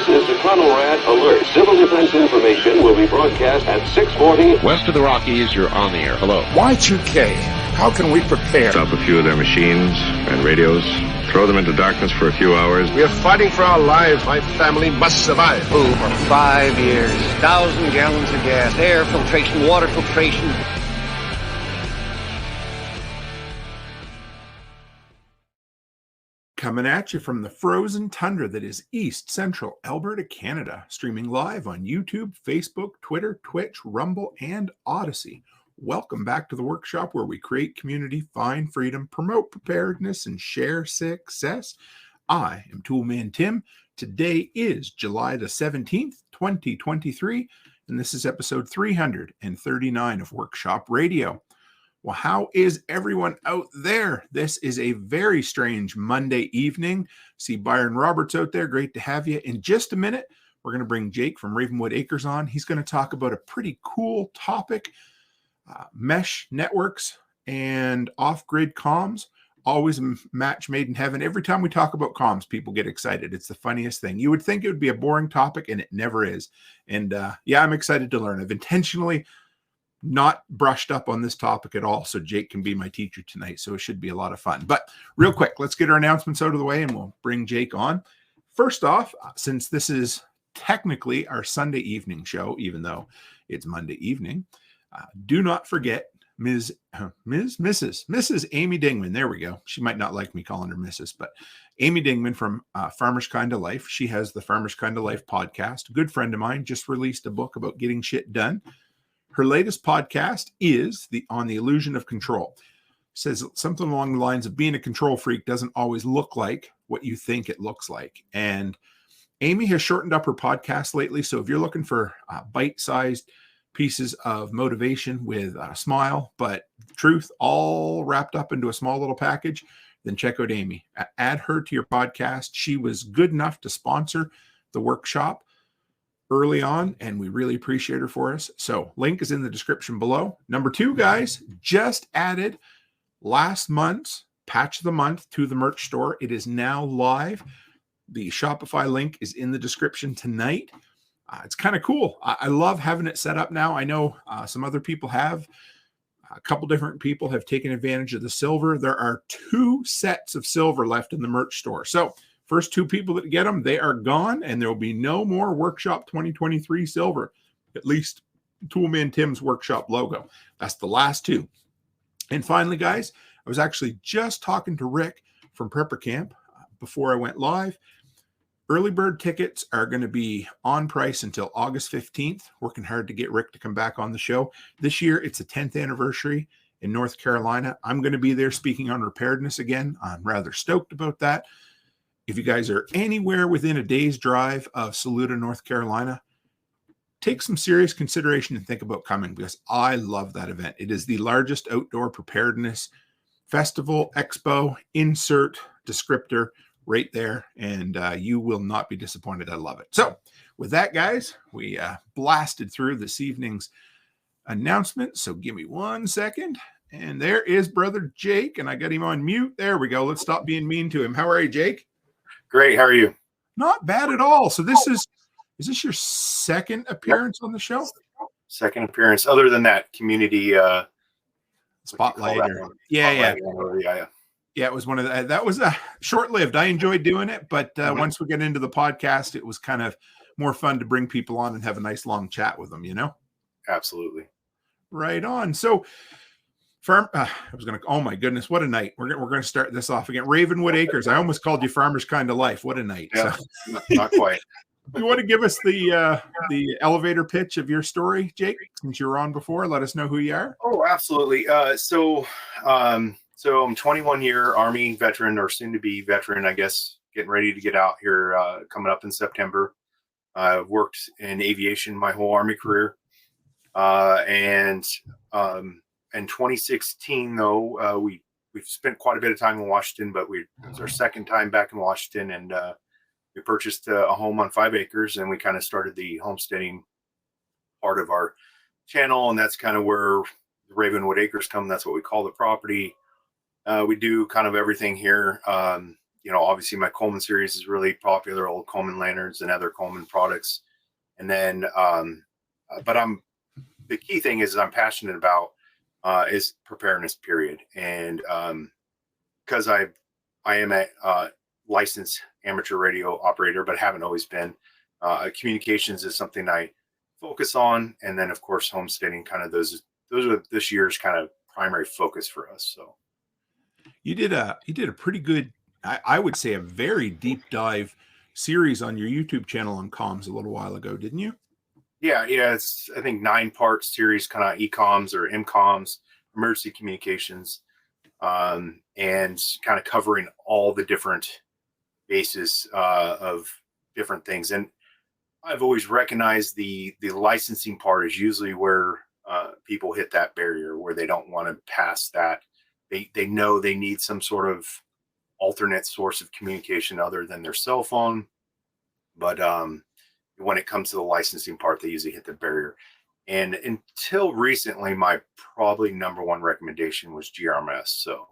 This is the Conrad Alert. Civil defense information will be broadcast at 6:40. West of the Rockies, you're on the air. Hello. Y2K, how can we prepare? Stop a few of their machines and radios. Throw them into darkness for a few hours. We are fighting for our lives. My family must survive. Over 5 years, 1,000 gallons of gas, air filtration, water filtration. Coming at you from the frozen tundra that is East Central Alberta, Canada, streaming live on YouTube, Facebook, Twitter, Twitch, Rumble, and Odyssey. Welcome back to the workshop where we create community, find freedom, promote preparedness, and share success. I am Toolman Tim. Today is July the 17th, 2023, and this is episode 339 of Workshop Radio. Well, how is everyone out there? This is a very strange Monday evening. See Byron Roberts out there. Great to have you. In just a minute, we're going to bring Jake from Ravenwood Acres on. He's going to talk about a pretty cool topic, mesh networks and off-grid comms. Always a match made in heaven. Every time we talk about comms, people get excited. It's the funniest thing. You would think it would be a boring topic, and it never is. And yeah, I'm excited to learn. I've intentionally not brushed up on this topic at all, so Jake can be my teacher tonight, so it should be a lot of fun. But real quick, let's get our announcements out of the way and we'll bring Jake on. First off, since this is technically our Sunday evening show, even though it's Monday evening, do not forget Mrs. Amy Dingman. There we go. She might not like me calling her Mrs., but Amy Dingman from Farmers Kinda Life. She has the Farmers Kinda Life podcast. A good friend of mine just released a book about getting shit done. Her latest podcast is on the illusion of control. Says something along the lines of being a control freak doesn't always look like what you think it looks like. And Amy has shortened up her podcast lately. So if you're looking for bite-sized pieces of motivation with a smile, but truth all wrapped up into a small little package, then check out Amy. Add her to your podcast. She was good enough to sponsor the workshop early on, and we really appreciate her for us. So link is in the description below. Number 2, guys, just added last month's patch of the month to the merch store. It is now live. The Shopify link is in the description tonight. It's kind of cool. I love having it set up now. I know some other people have. A couple different people have taken advantage of the silver. There are 2 sets of silver left in the merch store. So first 2 people that get them, they are gone, and there will be no more Workshop 2023 silver, at least Toolman Tim's Workshop logo. That's the last 2. And finally, guys, I was actually just talking to Rick from Prepper Camp before I went live. Early bird tickets are going to be on price until August 15th. Working hard to get Rick to come back on the show. This year, it's the 10th anniversary in North Carolina. I'm going to be there speaking on preparedness again. I'm rather stoked about that. If you guys are anywhere within a day's drive of Saluda, North Carolina, take some serious consideration and think about coming, because I love that event. It is the largest outdoor preparedness festival, expo, insert descriptor right there, and you will not be disappointed. I love it. So with that, guys, we blasted through this evening's announcement. So give me 1 second. And there is brother Jake, and I got him on mute. There we go. Let's stop being mean to him. How are you, Jake? Great. How are you? Not bad at all. So this is this your second appearance on the show? Second appearance. Other than that, community spotlight. Yeah. It was one of the, that was short-lived. I enjoyed doing it, but once we get into the podcast, it was kind of more fun to bring people on and have a nice long chat with them, you know? Absolutely. Right on. So oh my goodness, what a night. We're going to start this off again. Ravenwood Acres. I almost called you Farmers Kinda Life. What a night. Yeah, so, not quite. You want to give us the elevator pitch of your story, Jake, since you were on before? Let us know who you are. Oh, absolutely. So I'm 21-year Army veteran, or soon to be veteran, I guess, getting ready to get out here coming up in September. I've worked in aviation my whole Army career. And in 2016, though, we've spent quite a bit of time in Washington, but it was our second time back in Washington, and we purchased a home on 5 acres, and we kind of started the homesteading part of our channel, and that's kind of where the Ravenwood Acres come. That's what we call the property. We do kind of everything here. obviously my Coleman series is really popular, old Coleman lanterns and other Coleman products. And then, but the key thing is I'm passionate about is preparedness, period. And because I am a licensed amateur radio operator, but haven't always been, communications is something I focus on. And then of course, homesteading, kind of those are this year's kind of primary focus for us. So you did a pretty good, I would say a very deep dive series on your YouTube channel on comms a little while ago, didn't you? Yeah. It's, I think, 9-part series, kind of ECOMS or MCOMS, emergency communications, and kind of covering all the different bases of different things. And I've always recognized the licensing part is usually where people hit that barrier, where they don't want to pass that. They know they need some sort of alternate source of communication other than their cell phone. But when it comes to the licensing part, they usually hit the barrier. And until recently, my probably number one recommendation was GRMS. So,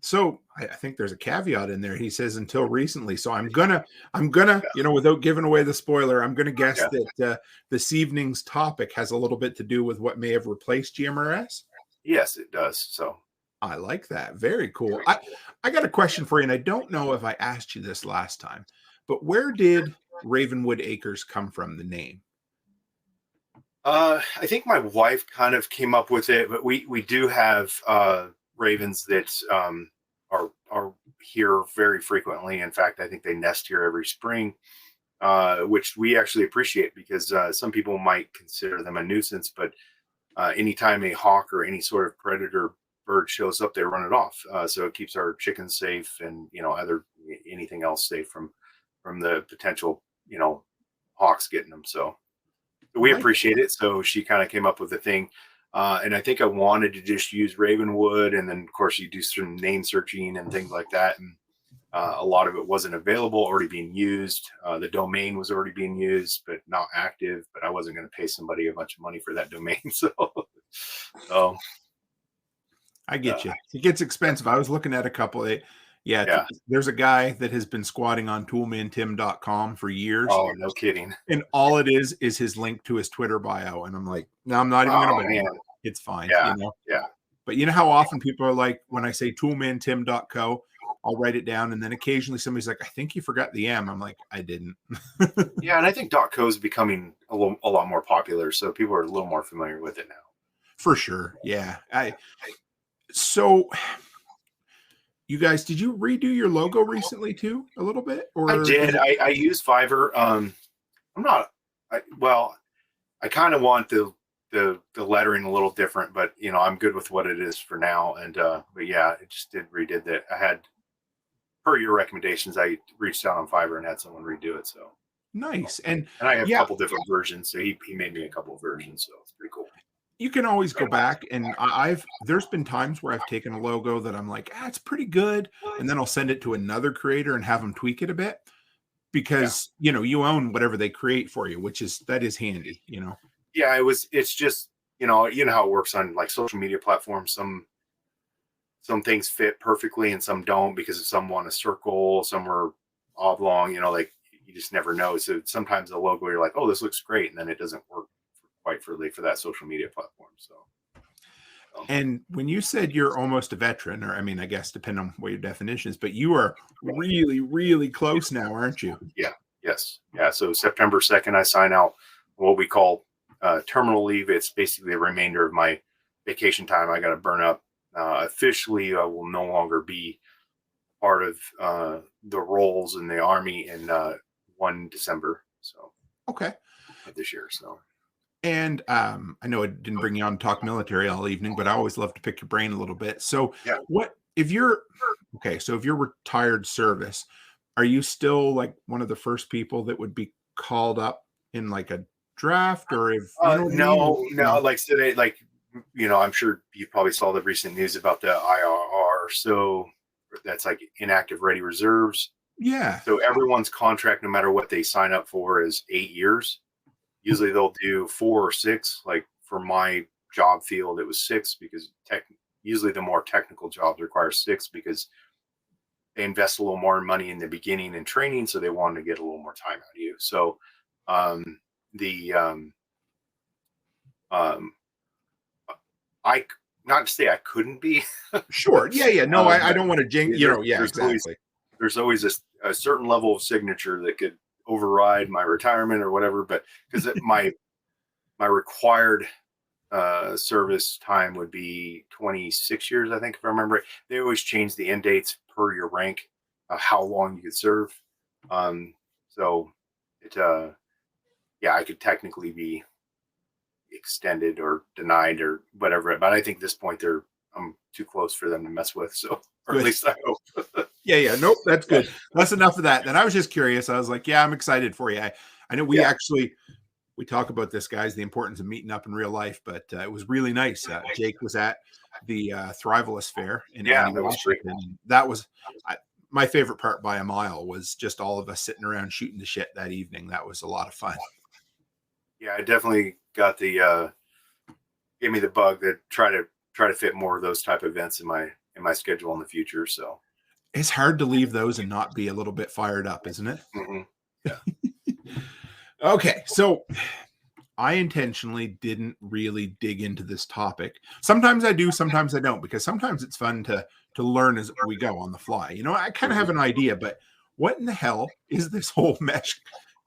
so I think there's a caveat in there. He says until recently. So I'm gonna, without giving away the spoiler, I'm gonna guess that this evening's topic has a little bit to do with what may have replaced GMRS. Yes, it does. So I like that. Very cool. I got a question for you, and I don't know if I asked you this last time, but where did Ravenwood Acres come from, the name? I think my wife kind of came up with it, but we do have ravens that are here very frequently. In fact, I think they nest here every spring, which we actually appreciate, because some people might consider them a nuisance, but anytime a hawk or any sort of predator bird shows up, they run it off. So it keeps our chickens safe, and anything else safe from the potential hawks getting them. So we appreciate it. So she kind of came up with the thing. And I think I wanted to just use Ravenwood. And then, of course, you do some name searching and things like that. And a lot of it wasn't available, already being used. The domain was already being used, but not active. But I wasn't going to pay somebody a bunch of money for that domain. So I get you. It gets expensive. I was looking at a couple. There's a guy that has been squatting on toolmantim.com for years. Oh, no kidding. And all it is his link to his Twitter bio. And I'm like, no, I'm not even going to buy it. It's fine. Yeah. But you know how often people are like, when I say toolmantim.co, I'll write it down. And then occasionally somebody's like, I think you forgot the M. I'm like, I didn't. Yeah. And I think .co is becoming a lot more popular. So people are a little more familiar with it now. For sure. Yeah. So you guys, did you redo your logo recently too, a little bit? Or I did. I use Fiverr. I kind of want the lettering a little different, but I'm good with what it is for now. And but yeah, it just redid that. I had, per your recommendations, I reached out on Fiverr and had someone redo it. So nice. And I have a couple different versions. So he made me a couple of versions. So it's pretty cool. You can always go back, and there's been times where I've taken a logo that I'm like, it's pretty good, and then I'll send it to another creator and have them tweak it a bit, because you own whatever they create for you, that is handy. Yeah, it's just how it works on like social media platforms. Some things fit perfectly and some don't, because some want a circle, some are oblong. Like you just never know. So sometimes the logo, you're like, oh, this looks great, and then it doesn't work quite for that social media platform. So and when you said you're almost a veteran, or I guess depending on what your definition is, but you are really, really close now, aren't you? Yeah. Yes. Yeah. So September 2nd, I sign out what we call terminal leave. It's basically the remainder of my vacation time I got to burn up. Officially, I will no longer be part of the roles in the Army in 1 December. So okay, of this year. So. And I know I didn't bring you on to talk military all evening, but I always love to pick your brain a little bit. So what if you're retired service, are you still like one of the first people that would be called up in like a draft, or if no, like today, I'm sure you probably saw the recent news about the IRR. So that's like inactive ready reserves. Yeah. So everyone's contract, no matter what they sign up for, is 8 years. Usually they'll do 4 or 6. Like for my job field, it was 6, because usually the more technical jobs require 6, because they invest a little more money in the beginning and training, so they wanted to get a little more time out of you. So I, not to say I couldn't be. Sure. Yeah. No, I don't want to jinx, yeah, exactly. There's always a certain level of signature that could override my retirement or whatever, but because my required service time would be 26 years, I think, if I remember it. They always change the end dates per your rank, how long you could serve. So it, I could technically be extended or denied or whatever, but I think at this point I'm too close for them to mess with. So, or Good. at least I hope. Yeah. Nope. That's good. That's enough of that. Then I was just curious. I was like, yeah, I'm excited for you. I know we talk about this, guys, the importance of meeting up in real life, but it was really nice. Jake was at the Thrivalist Fair in Washington. And that was my favorite part by a mile, was just all of us sitting around shooting the shit that evening. That was a lot of fun. Yeah, I definitely got gave me the bug that try to fit more of those type of events in my schedule in the future. So it's hard to leave those and not be a little bit fired up, isn't it? Mm-hmm. Yeah. Okay, so I intentionally didn't really dig into this topic. Sometimes I do, sometimes I don't, because sometimes it's fun to learn as we go on the fly. I kind of have an idea, but what in the hell is this whole mesh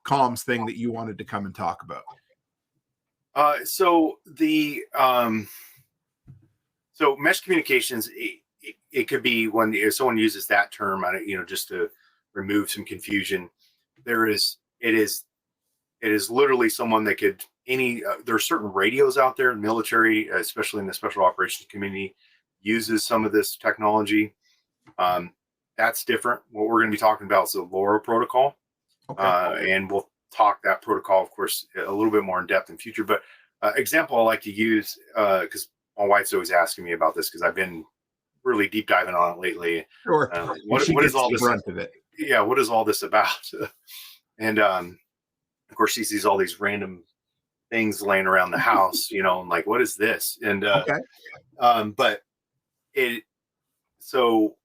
comms thing that you wanted to come and talk about? So mesh communications, it could be when if someone uses that term, just to remove some confusion. It is literally someone that could there are certain radios out there, military, especially in the special operations community, uses some of this technology. That's different. What we're going to be talking about is the LoRa protocol. Okay. And we'll talk that protocol, of course, a little bit more in depth in future. But example I like to use, because my wife's always asking me about this, because I've been really deep diving on it lately. Sure. What is all this? Of it? Yeah. What is all this about? And of course, she sees all these random things laying around the house, and like, what is this? And but so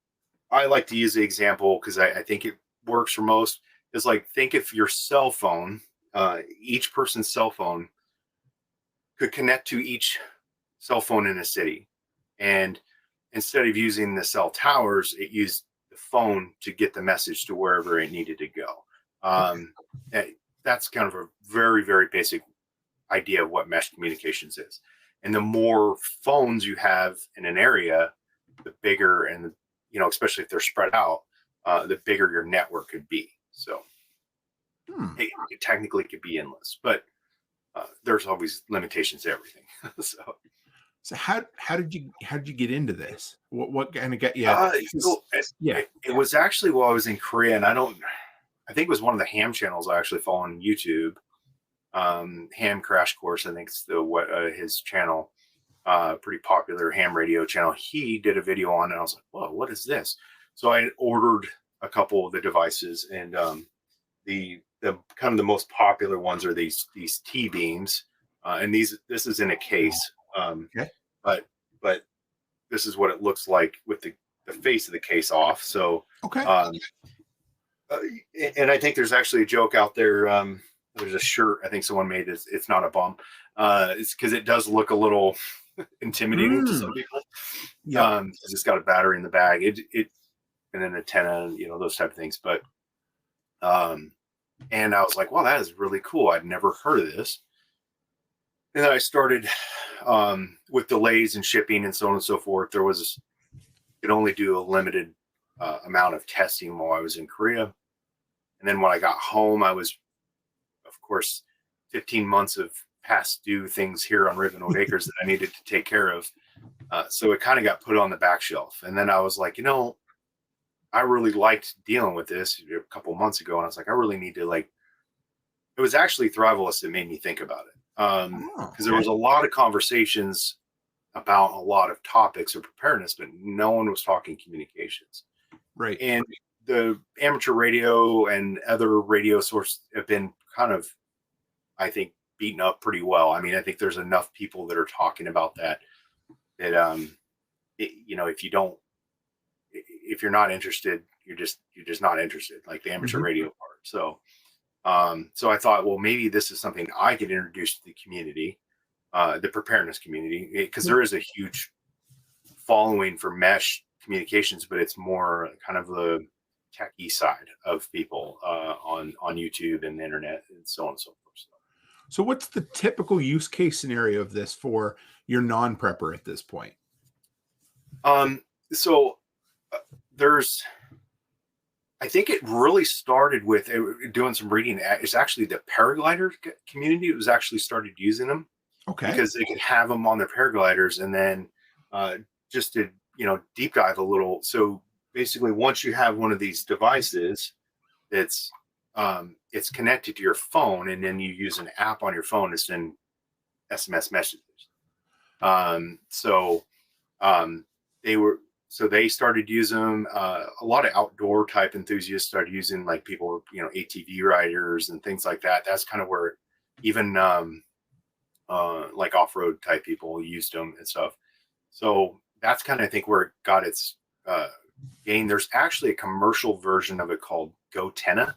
I like to use the example because I think it works for most. Is like, think if your cell phone, each person's cell phone could connect to each cell phone in a city. And instead of using the cell towers, it used the phone to get the message to wherever it needed to go. That's kind of a very, very basic idea of what mesh communications is. And the more phones you have in an area, the bigger, and especially if they're spread out, the bigger your network could be. So it technically could be endless, but there's always limitations to everything. So how did you get into this? What kind of got you? It was actually while I was in Korea, and I think it was one of the ham channels I actually follow on YouTube. Ham Crash Course, I think it's his channel, pretty popular ham radio channel. He did a video on it, and I was like, whoa, what is this? So I ordered a couple of the devices, and the kind of the most popular ones are these T-beams, and this is in a case. Okay. But this is what it looks like with the face of the case off. So okay. And I think there's actually a joke out there. There's a shirt I think someone made. It's not a bum. It's because it does look a little intimidating to some people. Yeah. It's got a battery in the bag. It and an antenna, those type of things. But and I was like, wow, that is really cool. I'd never heard of this. And then I started with delays and shipping and so on and so forth. Could only do a limited amount of testing while I was in Korea. And then when I got home, I was, of course, 15 months of past due things here on Ravenwood Acres that I needed to take care of. So it kind of got put on the back shelf. And then I was like, I really liked dealing with this a couple months ago. And I was like, I really need to it was actually Thrivalist that made me think about it. Because there was a lot of conversations about a lot of topics of preparedness, but no one was talking communications. Right. And the amateur radio and other radio sources have been kind of, I think, beaten up pretty well. I mean, I think there's enough people that are talking about that if you don't, if you're not interested, you're just not interested, like the amateur radio part. So so I thought, well, maybe this is something I could introduce to the community, the preparedness community, because there is a huge following for mesh communications, but it's more kind of the techie side of people on YouTube and the internet and so on and so forth. So what's the typical use case scenario of this for your non-prepper at this point? So there's, I think it really started with doing some reading. It's actually the paraglider community was actually started using them. Okay. Because they could have them on their paragliders, and then just to, deep dive a little. So basically, once you have one of these devices, it's connected to your phone, and then you use an app on your phone to send SMS messages. They started using them. A lot of outdoor type enthusiasts started using, like people, ATV riders and things like that. That's kind of where even like off-road type people used them and stuff. So that's kind of, I think, where it got its gain. There's actually a commercial version of it called GoTenna.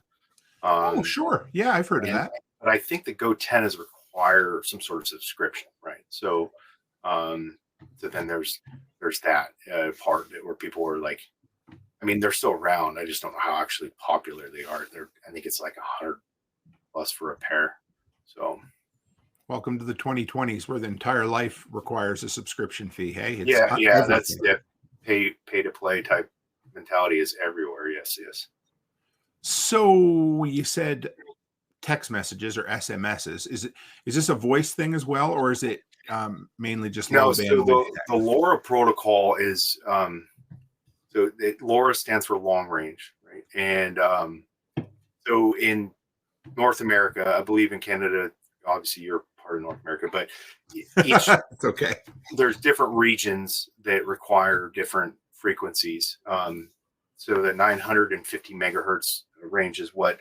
Oh, sure. Yeah, I've heard of that. But I think the GoTennas require some sort of subscription, right? So, so then there's that part where people are like, I mean, they're still around. I just don't know how actually popular they are. I think it's like $100+ for a pair. So, welcome to the 2020s, where the entire life requires a subscription fee. Hey, that's the pay to play type mentality is everywhere. Yes. So you said text messages or SMSs. Is this a voice thing as well, or is it mainly just no? So the LoRa protocol is LoRa stands for long range, right? And so in North America, I believe in Canada, obviously you're part of North America, but it's okay. There's different regions that require different frequencies. So the 950 megahertz range is what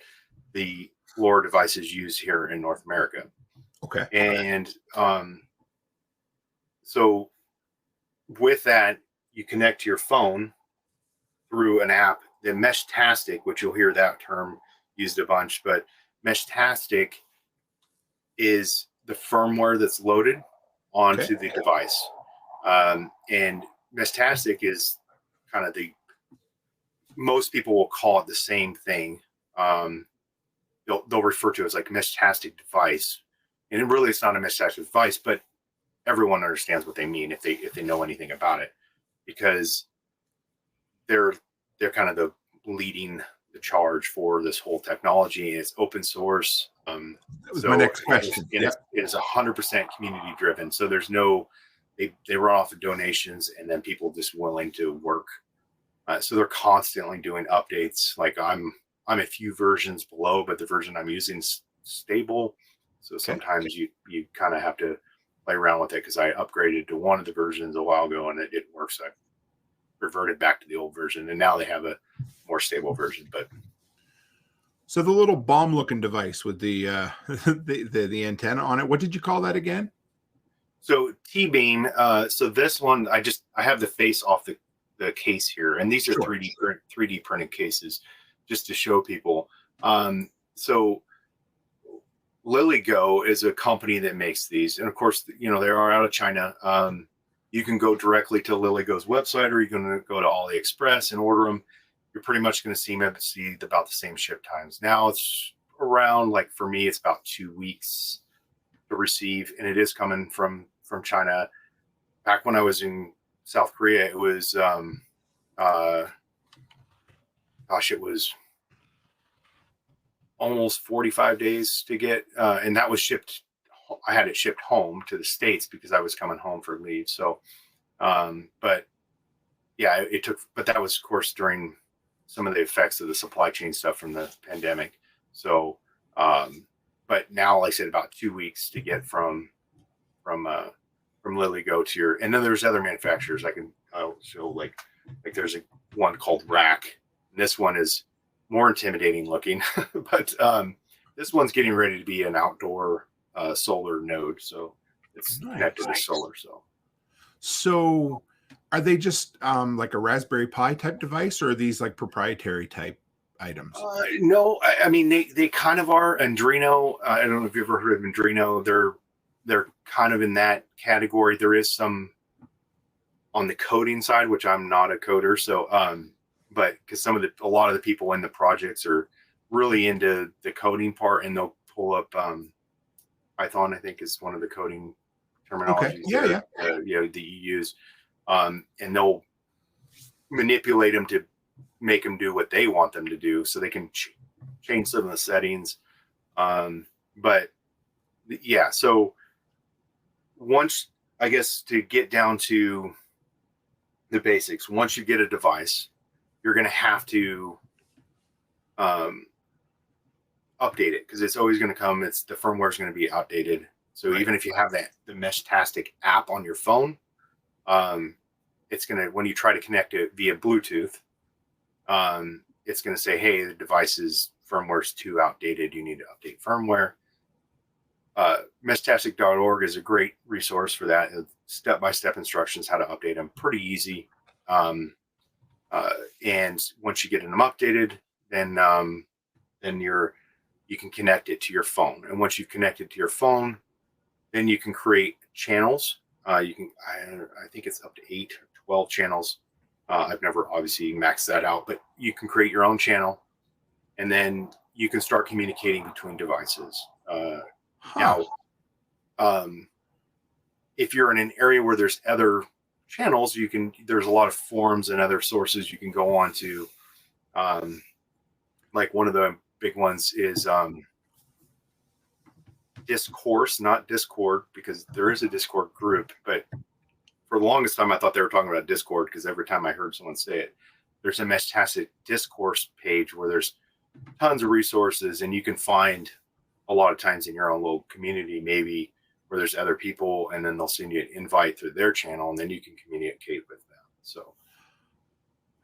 the LoRa devices use here in North America. Okay. And so with that, you connect to your phone through an app, the Meshtastic, which you'll hear that term used a bunch, but Meshtastic is the firmware that's loaded onto the device. And Meshtastic is kind of most people will call it the same thing. They'll refer to it as like Meshtastic device. And really it's not a Meshtastic device, but everyone understands what they mean if they know anything about it, because they're kind of the leading the charge for this whole technology, and it's open source. That was my next question. It is 100% community driven. So there's no, they run off of donations and then people just willing to work. So they're constantly doing updates. Like I'm a few versions below, but the version I'm using is stable. So sometimes you kind of have to play around with it, because I upgraded to one of the versions a while ago and it didn't work. So I reverted back to the old version, and now they have a more stable version. But so the little bomb-looking device with the the antenna on it, what did you call that again? So T-beam. So this one, I have the face off the case here, and these are 3D printed cases, just to show people. So LilyGo is a company that makes these, and of course, they are out of China. You can go directly to LilyGo's website, or you can go to AliExpress and order them. You're pretty much going to see about the same ship times. Now it's around, like for me, it's about 2 weeks to receive, and it is coming from China. Back when I was in South Korea, it was, it was almost 45 days to get, and that was shipped. I had it shipped home to the States because I was coming home for leave. So, but yeah, it took, but that was of course during some of the effects of the supply chain stuff from the pandemic. So, but now, like I said, about 2 weeks to get from LilyGo to your, and then there's other manufacturers I'll show, like there's one called Rack. And this one is more intimidating looking, but this one's getting ready to be an outdoor solar node. So it's connected to solar. So Are they just like a Raspberry Pi type device, or are these like proprietary type items? No, I mean they kind of are. Arduino, I don't know if you've ever heard of Arduino. They're kind of in that category. There is some on the coding side, which I'm not a coder, so but because a lot of the people in the projects are really into the coding part, and they'll pull up Python, I think is one of the coding terminologies. Okay. That you use, and they'll manipulate them to make them do what they want them to do, so they can change some of the settings. But yeah, so once, I guess, to get down to the basics, once you get a device, you're going to have to update it, because it's always going to come. The firmware is going to be outdated. So even if you have the Meshtastic app on your phone, it's going to, when you try to connect it via Bluetooth, it's going to say, hey, the device's firmware is too outdated. You need to update firmware. Meshtastic.org is a great resource for that. Step-by-step instructions how to update them. Pretty easy. And once you get them updated, then you can connect it to your phone. And once you connect it to your phone, then you can create channels. I think it's up to 8 or 12 channels. I've never obviously maxed that out, but you can create your own channel, and then you can start communicating between devices. Now, if you're in an area where there's other channels, there's a lot of forums and other sources you can go on to. Like one of the big ones is Discourse, not Discord, because there is a Discord group, but for the longest time I thought they were talking about Discord, because every time I heard someone say it, there's a Meshtastic Discourse page where there's tons of resources, and you can find a lot of times in your own little community, maybe where there's other people, and then they'll send you an invite through their channel, and then you can communicate with them. So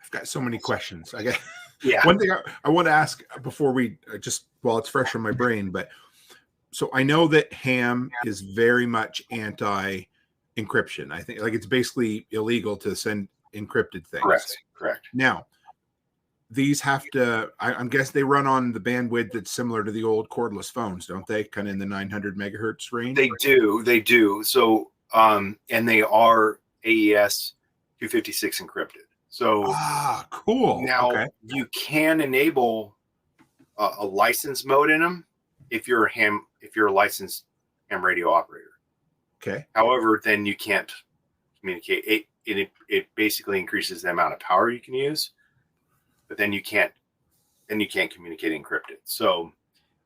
I've got so many questions. I got yeah. One thing I want to ask before we while it's fresh on my brain, but so I know that Ham is very much anti-encryption. I think like it's basically illegal to send encrypted things. Correct. Now, these have to, I'm guessing they run on the bandwidth that's similar to the old cordless phones, don't they? Kind of in the 900 megahertz range? They do. So, and they are AES 256 encrypted. So, cool. Now you can enable a license mode in them if you're a licensed ham radio operator. Okay. However, then you can't communicate. It basically increases the amount of power you can use, but then you can't communicate encrypted. So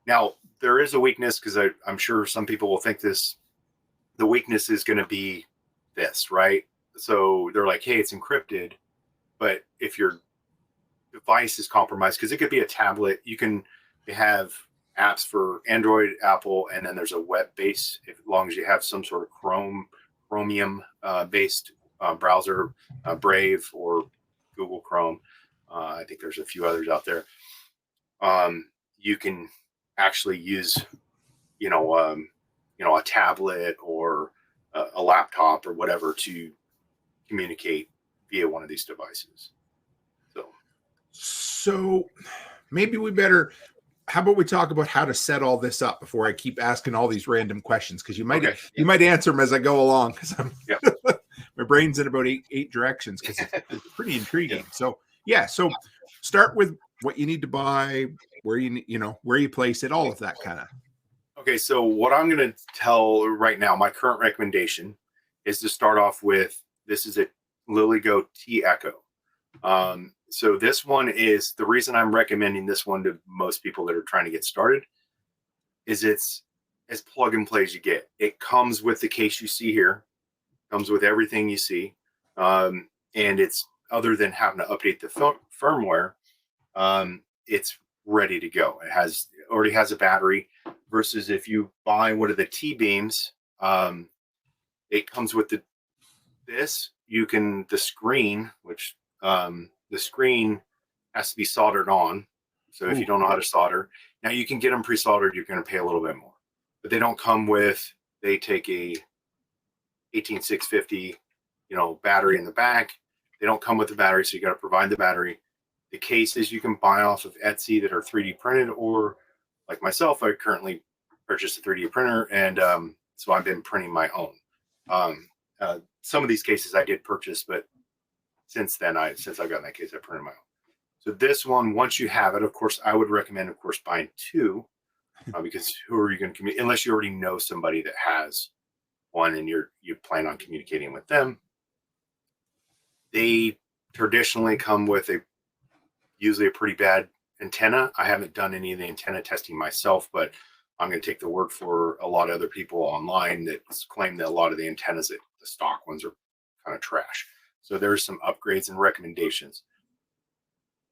now there is a weakness, because I'm sure some people will think this. The weakness is going to be this, right? So they're like, hey, it's encrypted, but if your device is compromised, because it could be a tablet, you can have apps for Android, Apple, and then there's a web base, as long as you have some sort of Chromium based browser, Brave or Google Chrome. I think there's a few others out there. You can actually use, a tablet or a laptop or whatever to communicate via one of these devices. So maybe how about we talk about how to set all this up before I keep asking all these random questions? Because you might answer them as I go along, because my brain's in about eight directions, because it's pretty intriguing. So start with what you need to buy, where you place it, all of that kind of. Okay, so what I'm going to tell right now, my current recommendation is to start off with, this is a LilyGo T Echo. So this one is, the reason I'm recommending this one to most people that are trying to get started is it's as plug and play as you get. It comes with the case you see here, comes with everything you see. And it's, other than having to update the firmware, it's ready to go. It already has a battery, versus if you buy one of the T-beams, it comes with the screen, which the screen has to be soldered on. So if you don't know how to solder, now you can get them pre-soldered, you're going to pay a little bit more, but they don't come with, they take a 18650 battery in the back. They don't come with the battery, so you got to provide the battery. The cases you can buy off of Etsy that are 3D printed, or like myself, I currently purchased a 3D printer, and so I've been printing my own. Some of these cases I did purchase, but since I got in that case, I printed my own. So this one, once you have it, of course, I would recommend, of course, buying two, because who are you going to communicate, unless you already know somebody that has one and you plan on communicating with them. They traditionally come with usually a pretty bad antenna. I haven't done any of the antenna testing myself, but I'm going to take the word for a lot of other people online that claim that a lot of the antennas, the stock ones, are kind of trash. So there's some upgrades and recommendations.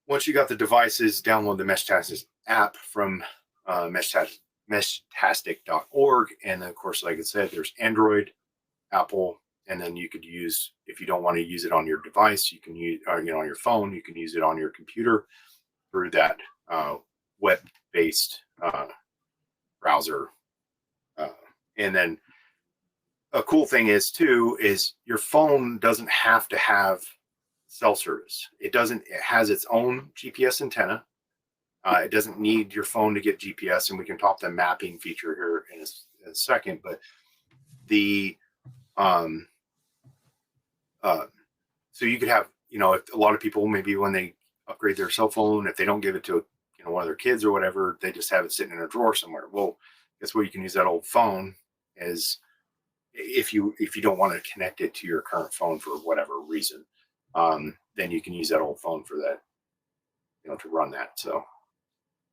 Once you got the devices, download the Meshtastic app from meshtastic.org. And then, of course, like I said, there's Android, Apple, and then you could use, if you don't want to use it on your device, you can use, on your phone, you can use it on your computer through that web-based browser. And then a cool thing is your phone doesn't have to have cell service. It has its own GPS antenna. It doesn't need your phone to get GPS, and we can talk the mapping feature here in a second, but so you could have, if a lot of people, maybe when they upgrade their cell phone, if they don't give it to one of their kids or whatever, they just have it sitting in a drawer somewhere. Well, guess what? You can use that old phone as if you don't want to connect it to your current phone for whatever reason, then you can use that old phone for that, to run that. So,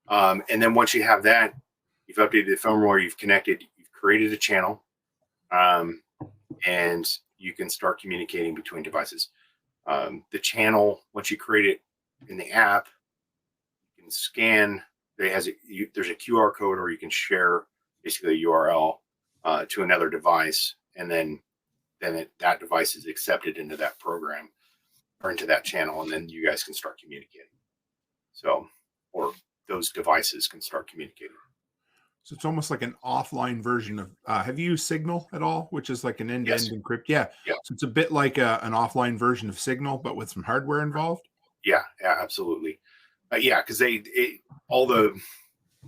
and then once you have that, you've updated the firmware, you've connected, you've created a channel, and you can start communicating between devices. The channel, once you create it in the app, you can scan. There's a QR code, or you can share basically a URL to another device, and then that device is accepted into that program or into that channel, and then you guys can start communicating. So, or those devices can start communicating. So it's almost like an offline version of, have you used Signal at all, which is like an end-to-end encrypt? Yeah. So it's a bit like an offline version of Signal, but with some hardware involved. Yeah, absolutely. Because all the,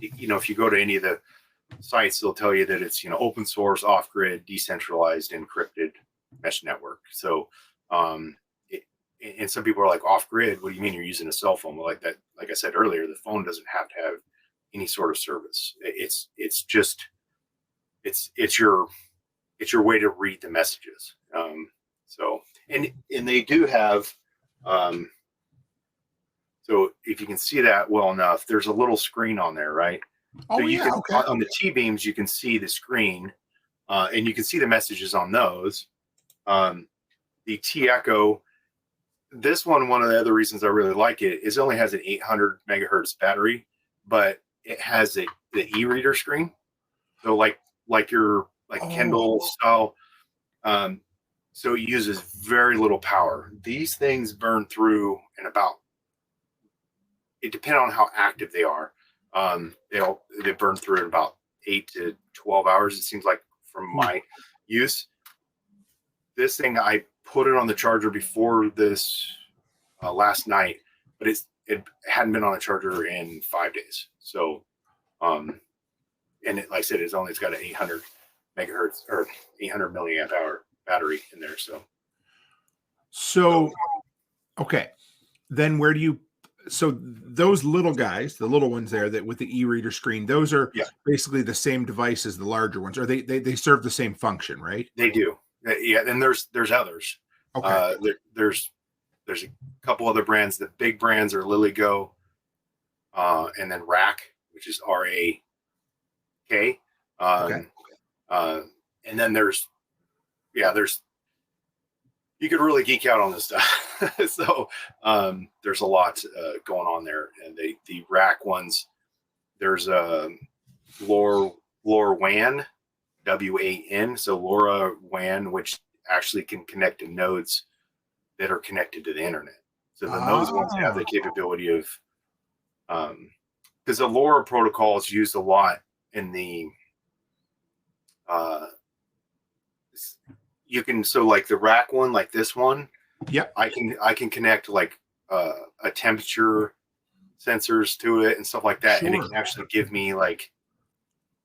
if you go to any of the sites, they'll tell you that it's, open source, off-grid, decentralized, encrypted mesh network. So, and some people are like, off-grid, what do you mean you're using a cell phone? Well, like I said earlier, the phone doesn't have to have any sort of service. It's your way to read the messages. So, and they do have, so if you can see that well enough, there's a little screen on there, right? Oh, so okay. On the T-beams, you can see the screen, and you can see the messages on those. The T-Echo, this one of the other reasons I really like it is it only has an 800 megahertz battery, but it has the e-reader screen. So like your Kindle style. So it uses very little power. These things burn through in it depends on how active they are. They burn through in about 8 to 12 hours, it seems like, from my use. This thing, I put it on the charger before this last night, but it hadn't been on a charger in 5 days. So, and like I said, it's got an 800 megahertz or 800 milliamp hour battery in there. So okay. Then where do you, so those little guys, the little ones there that with the e-reader screen, those are basically the same device as the larger ones, or they serve the same function, right? They do. Yeah. And there's others. Okay. There's a couple other brands. The big brands are LilyGo, and then RAK, which is RAK. And then there's you could really geek out on this stuff. So there's a lot going on there. And the RAK ones, there's a LoRaWAN, WAN. So LoRaWAN, which actually can connect to nodes that are connected to the internet. So then those ones have the capability of, because the LoRa protocol is used a lot in the you can, so like the rack one, like this one, Yep. I can connect like a temperature sensors to it and stuff like that. Sure. And it can actually give me like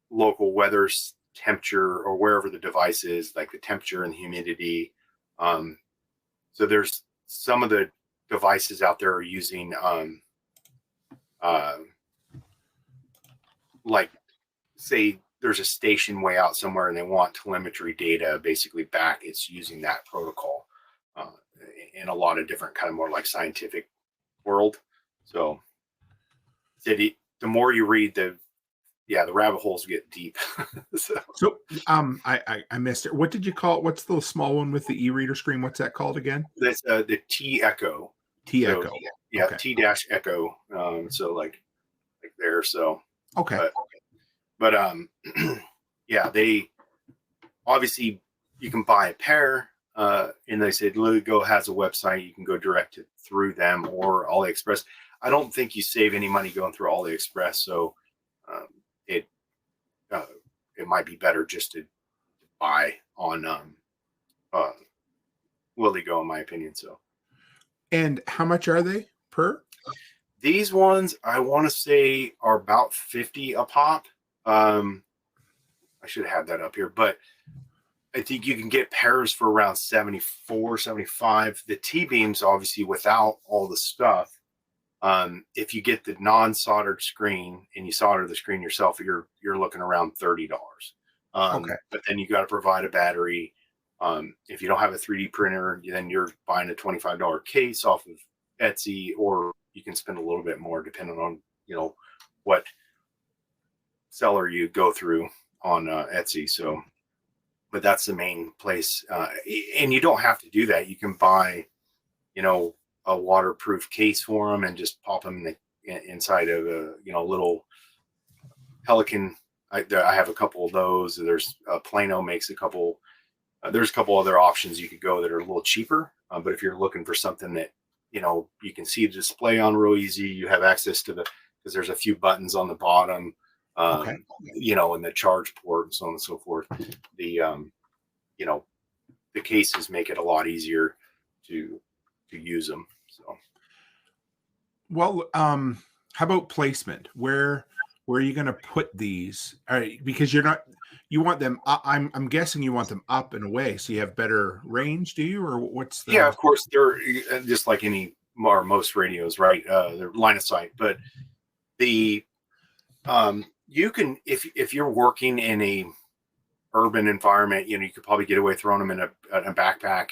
local weather temperature or wherever the device is, like the temperature and humidity. So there's some of the devices out there are using like, say there's a station way out somewhere and they want telemetry data basically back. It's using that protocol in a lot of different kind of more like scientific world. So the more you read, the rabbit holes get deep. so I missed it. What did you call it? What's the small one with the e-reader screen? What's that called again? That's the T Echo. T-Echo. So, yeah, okay. T-Echo. So like there. So okay. But yeah, they obviously you can buy a pair. And they said Lugo has a website. You can go direct it through them or AliExpress. I don't think you save any money going through AliExpress, so it might be better just to buy on Willigo, in my opinion. So, and how much are they per? These ones I want to say are about 50 a pop. I should have that up here, but I think you can get pairs for around 74, 75. The T-beams, obviously, without all the stuff. If you get the non-soldered screen and you solder the screen yourself, you're looking around $30. Okay. But then you got to provide a battery. If you don't have a 3D printer, then you're buying a $25 case off of Etsy, or you can spend a little bit more depending on what seller you go through on Etsy. So. But that's the main place. And you don't have to do that. You can buy, a waterproof case for them and just pop them inside of a, little Pelican. I have a couple of those. There's Plano makes a couple. There's a couple other options you could go that are a little cheaper. But if you're looking for something that, you can see the display on real easy, you have access to because there's a few buttons on the bottom. Okay. And the charge port and so on and so forth. The cases make it a lot easier to use them. So, well, how about placement? Where are you going to put these? All right, because you want them. I'm guessing you want them up and away, so you have better range. Do you, or what's the? Yeah, of course. They're just like any or most radios, right? They're line of sight, but the you can, if you're working in a urban environment, you could probably get away throwing them in a backpack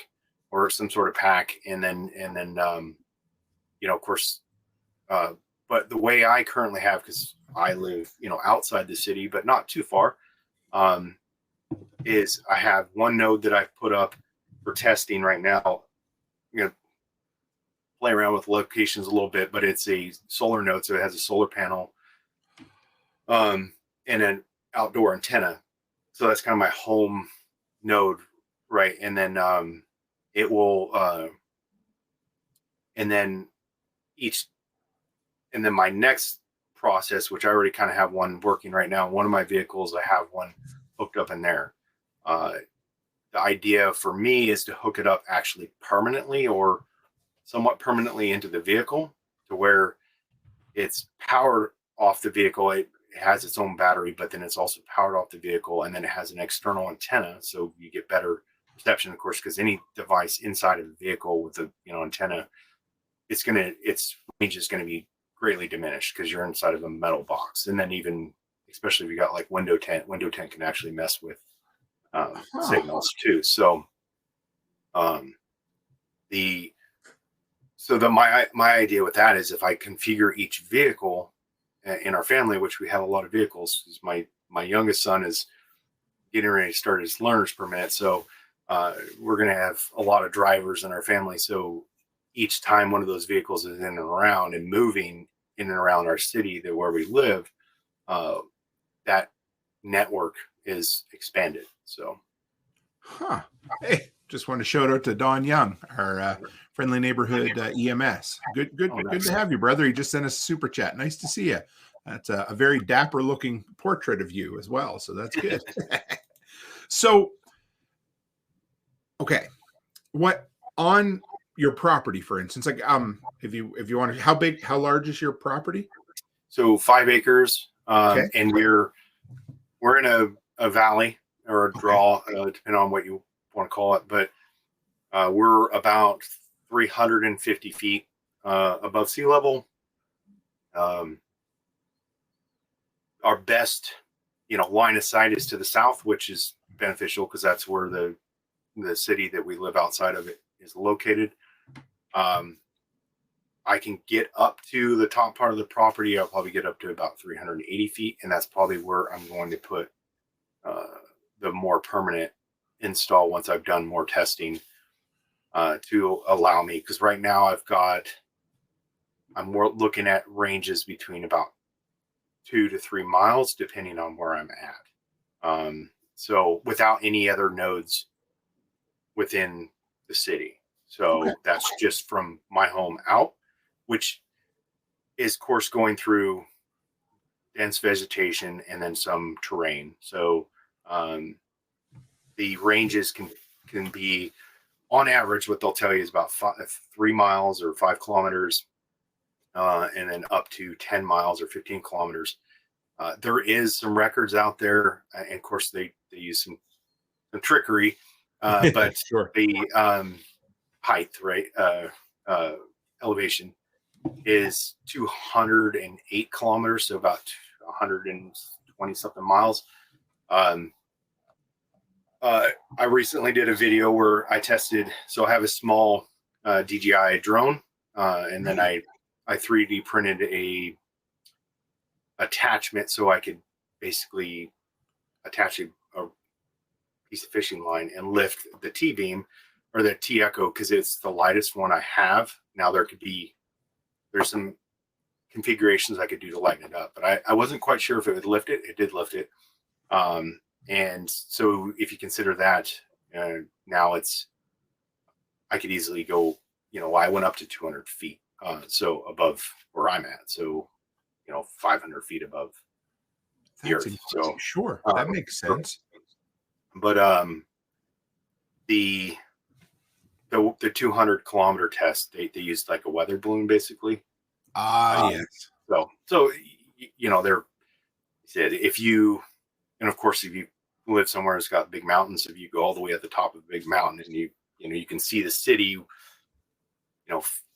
or some sort of pack, and then of course, but the way I currently have, because I live outside the city but not too far, is I have one node that I've put up for testing right now. Play around with locations a little bit, but it's a solar node, so it has a solar panel and an outdoor antenna. So that's kind of my home node, right? And then it will and then my next process, which I already kind of have one working right now, one of my vehicles, I have one hooked up in there. The idea for me is to hook it up actually permanently or somewhat permanently into the vehicle, to where it's powered off the vehicle. It has its own battery, but then it's also powered off the vehicle, and then it has an external antenna, so you get better reception, of course, because any device inside of the vehicle with a antenna, its range is going to be greatly diminished because you're inside of a metal box. And then even especially if you got like window tint can actually mess with signals too. So my idea with that is, if I configure each vehicle in our family, which we have a lot of vehicles, is my youngest son is getting ready to start his learner's permit. So we're going to have a lot of drivers in our family. So each time one of those vehicles is in and around and moving in and around our city where we live, that network is expanded. So, Hey, just want to shout out to Don Young, our friendly neighborhood EMS. Good to have you, brother. He just sent us a super chat. Nice to see you. That's a very dapper looking portrait of you as well. So that's good. So Okay. What on your property, for instance, like if you want to, how large is your property? So 5 acres, Okay. and we're in a valley or a draw, depending on what you want to call it, but we're about 350 feet above sea level. Our best, line of sight is to the south, which is beneficial because that's where the city that we live outside of it is located. I can get up to the top part of the property. I'll probably get up to about 380 feet, and that's probably where I'm going to put the more permanent install once I've done more testing to allow me. Because right now I'm more looking at ranges between about 2 to 3 miles, depending on where I'm at. So without any other nodes within the city. So that's just from my home out, which is, of course, going through dense vegetation and then some terrain. So the ranges can be, on average, what they'll tell you is about 3 miles or 5 kilometers, and then up to 10 miles or 15 kilometers. There is some records out there, and of course they use some trickery, but Sure. the height, right, elevation is 208 kilometers, so about 120 something miles. I recently did a video where I tested, so I have a small DJI drone, and then I 3D printed a attachment so I could basically attach a piece of fishing line and lift the T-beam or the T-Echo because it's the lightest one I have. Now there's some configurations I could do to lighten it up, but I wasn't quite sure if it would lift it. It did lift it. And so if you consider that, now I could easily go, I went up to 200 feet. So above where I'm at. So, 500 feet above the earth. So sure. That makes sense. But, the 200 kilometer test, they used like a weather balloon basically. Yes. So, they're said, and of course, if you live somewhere that's got big mountains, if you go all the way at the top of a big mountain and you can see the city,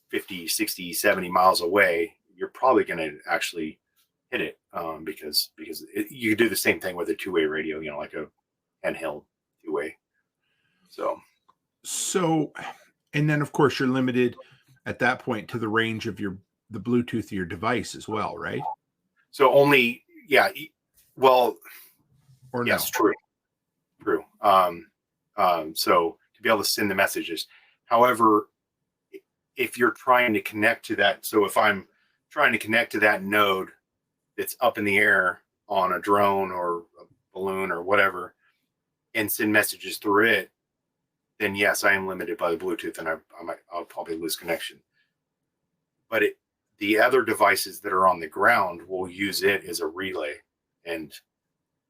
50, 60, 70 miles away, you're probably going to actually hit it because you do the same thing with a two-way radio, like a handheld two-way. So, and then of course you're limited at that point to the range of the Bluetooth of your device as well, right? So only, yeah, well, or yes, no? True. So to be able to send the messages, however, if you're trying to connect to that, so if I'm trying to connect to that node that's up in the air on a drone or a balloon or whatever, and send messages through it, then yes, I am limited by the Bluetooth, and I'll probably lose connection. But the other devices that are on the ground will use it as a relay and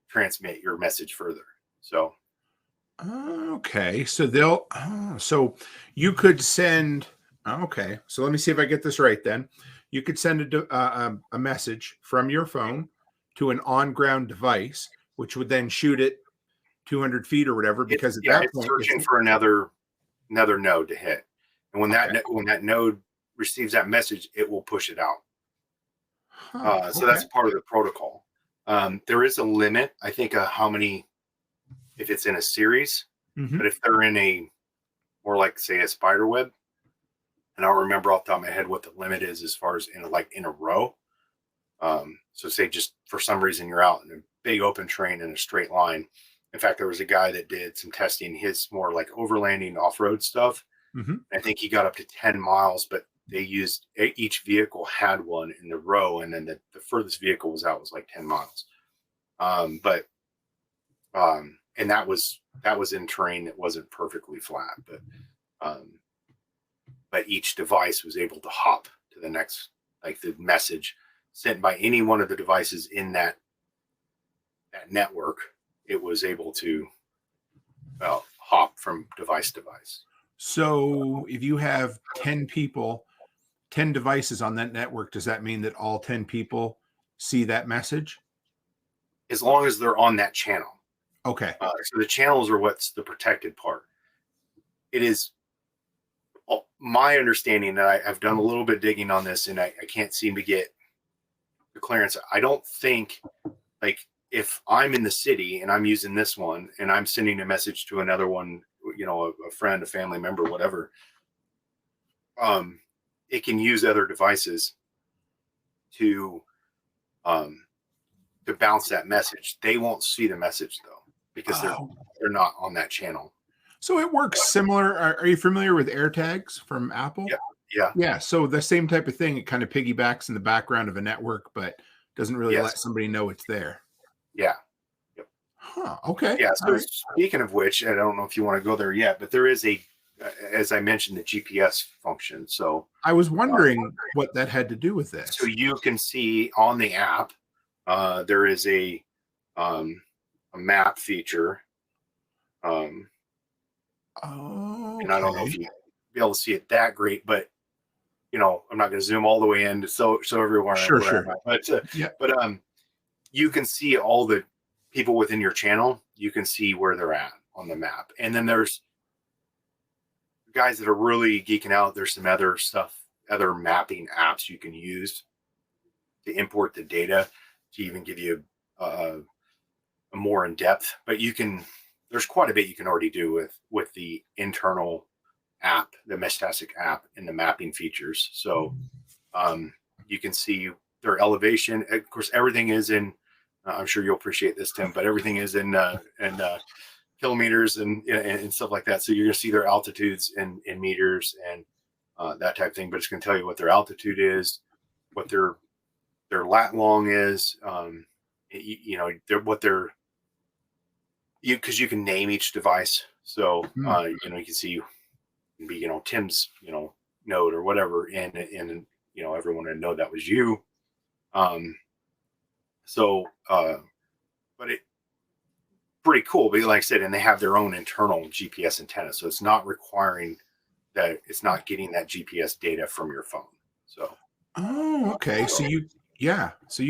transmit your message further. So, okay, so so you could send. Okay, so let me see if I get this right. Then you could send a message from your phone to an on-ground device, which would then shoot it 200 feet or whatever. Because at that point, it's searching for another node to hit, and when that node receives that message, it will push it out. So that's part of the protocol. There is a limit, I think, how many, if it's in a series, but if they're in a more like, say, a spider web, and I don't remember off the top of my head what the limit is as far as in a row. So say just for some reason you're out in a big open terrain in a straight line. In fact, there was a guy that did some testing, his more like overlanding off-road stuff. I think he got up to 10 miles, but they used, each vehicle had one in the row, and then the furthest vehicle was out was like 10 miles. And that was in terrain that wasn't perfectly flat, but each device was able to hop to the next, like the message sent by any one of the devices in that network, it was able to hop from device to device. So if you have 10 people, 10 devices on that network, does that mean that all 10 people see that message? As long as they're on that channel. Okay. So the channels are what's the protected part. It is my understanding that I've done a little bit digging on this, and I can't seem to get the clearance. I don't think, like, if I'm in the city and I'm using this one and I'm sending a message to another one, you know, a friend, a family member, whatever, it can use other devices to bounce that message. They won't see the message though, because they're not on that channel. So it works similar. Are you familiar with AirTags from Apple? Yeah. So the same type of thing. It kind of piggybacks in the background of a network, but doesn't really let somebody know it's there. Yeah. Yep. Huh. Okay. Yeah. So speaking of which, I don't know if you want to go there yet, but there is as I mentioned, the GPS function. So I was wondering what that had to do with this. So you can see on the app, there is a map feature. And I don't know if you be able to see it that great, but you know, I'm not going to zoom all the way in to show everyone. Sure. But you can see all the people within your channel. You can see where they're at on the map. And then there's guys that are really geeking out. There's some other stuff, other mapping apps you can use to import the data to even give you a more in depth. But there's quite a bit you can already do with the internal app, the Mestastic app, and the mapping features. So you can see their elevation. Of course, everything is in. I'm sure you'll appreciate this, Tim, but everything is in kilometers and stuff like that. So you're going to see their altitudes in meters and that type of thing. But it's going to tell you what their altitude is, what their lat long is. Because you can name each device. So you can see, Tim's node or whatever, and everyone would know that was you. But it pretty cool. But like I said, and they have their own internal GPS antenna, so it's not requiring that, it's not getting that GPS data from your phone. So okay. So you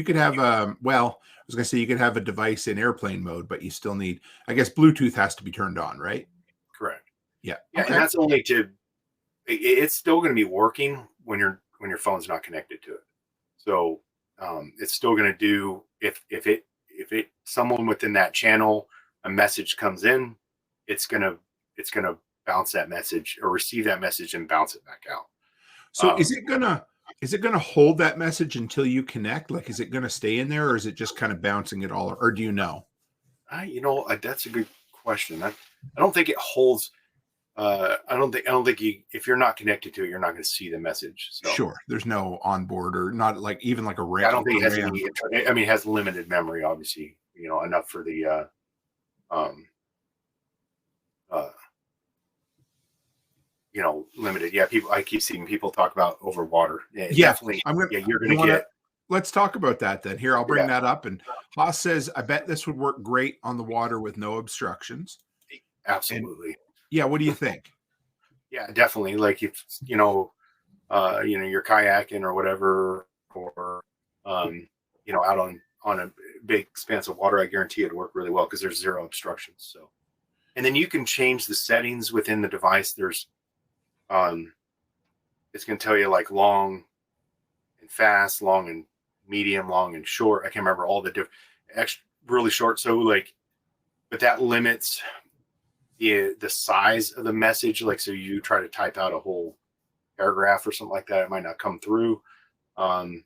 could have I was gonna say you could have a device in airplane mode, but you still need, I guess, Bluetooth has to be turned on, right? Correct. Yeah. Okay. And that's only it's still going to be working when your phone's not connected to it. So it's still going to do, if someone within that channel, a message comes in, it's going to bounce that message or receive that message and bounce it back out. So is it gonna hold that message until you connect? Like, is it gonna stay in there, or is it just kind of bouncing it all? Or do you know? That's a good question. I don't think it holds. I don't think if you're not connected to it, you're not going to see the message. So. Sure. There's no onboard, or not like even like a RAM. I don't think it has any. It has limited memory, obviously. Enough for the limited. Yeah, I keep seeing people talk about over water. Definitely. You're going to get. Let's talk about that then. Here, I'll bring that up. And Haas says, I bet this would work great on the water with no obstructions. Absolutely. And, what do you think? Yeah, definitely. Like if you're kayaking or whatever, or out on a big expanse of water, I guarantee it'll work really well because there's zero obstructions. So, and then you can change the settings within the device. There's it's going to tell you like long and fast, long and medium, long and short. I can't remember all the different, really short. So but that limits the size of the message. Like, so you try to type out a whole paragraph or something like that, it might not come through. And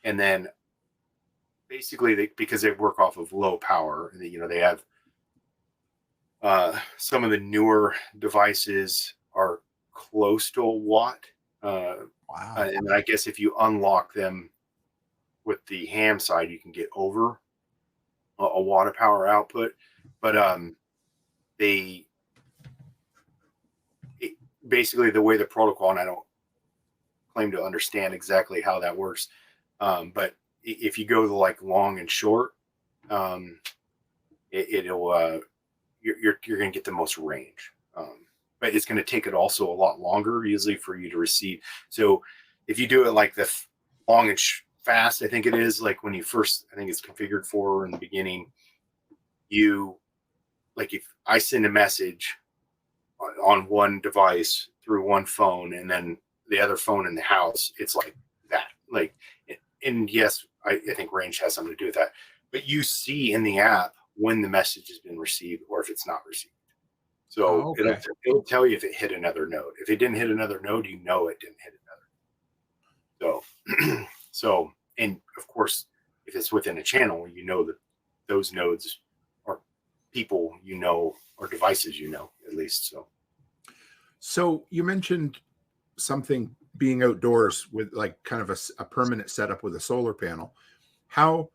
then basically because they work off of low power, they have some of the newer devices are close to a watt. Wow. And I guess if you unlock them with the ham side, you can get over a watt of power output. But basically the way the protocol, and I don't claim to understand exactly how that works, but if you go to like long and short, it'll you're going to get the most range. But it's going to take it also a lot longer usually for you to receive. So if you do it like the long and fast, I think it is, like when you first, I think it's configured for in the beginning, like if I send a message on one device through one phone and then the other phone in the house, it's like that. Like, and yes, I think range has something to do with that. But you see in the app when the message has been received or if it's not received. So it'll tell you if it hit another node. If it didn't hit another node, you know it didn't hit another. So, and of course, if it's within a channel, you know that those nodes are people you know or devices you know at least. So you mentioned something being outdoors with like kind of a permanent setup with a solar panel. How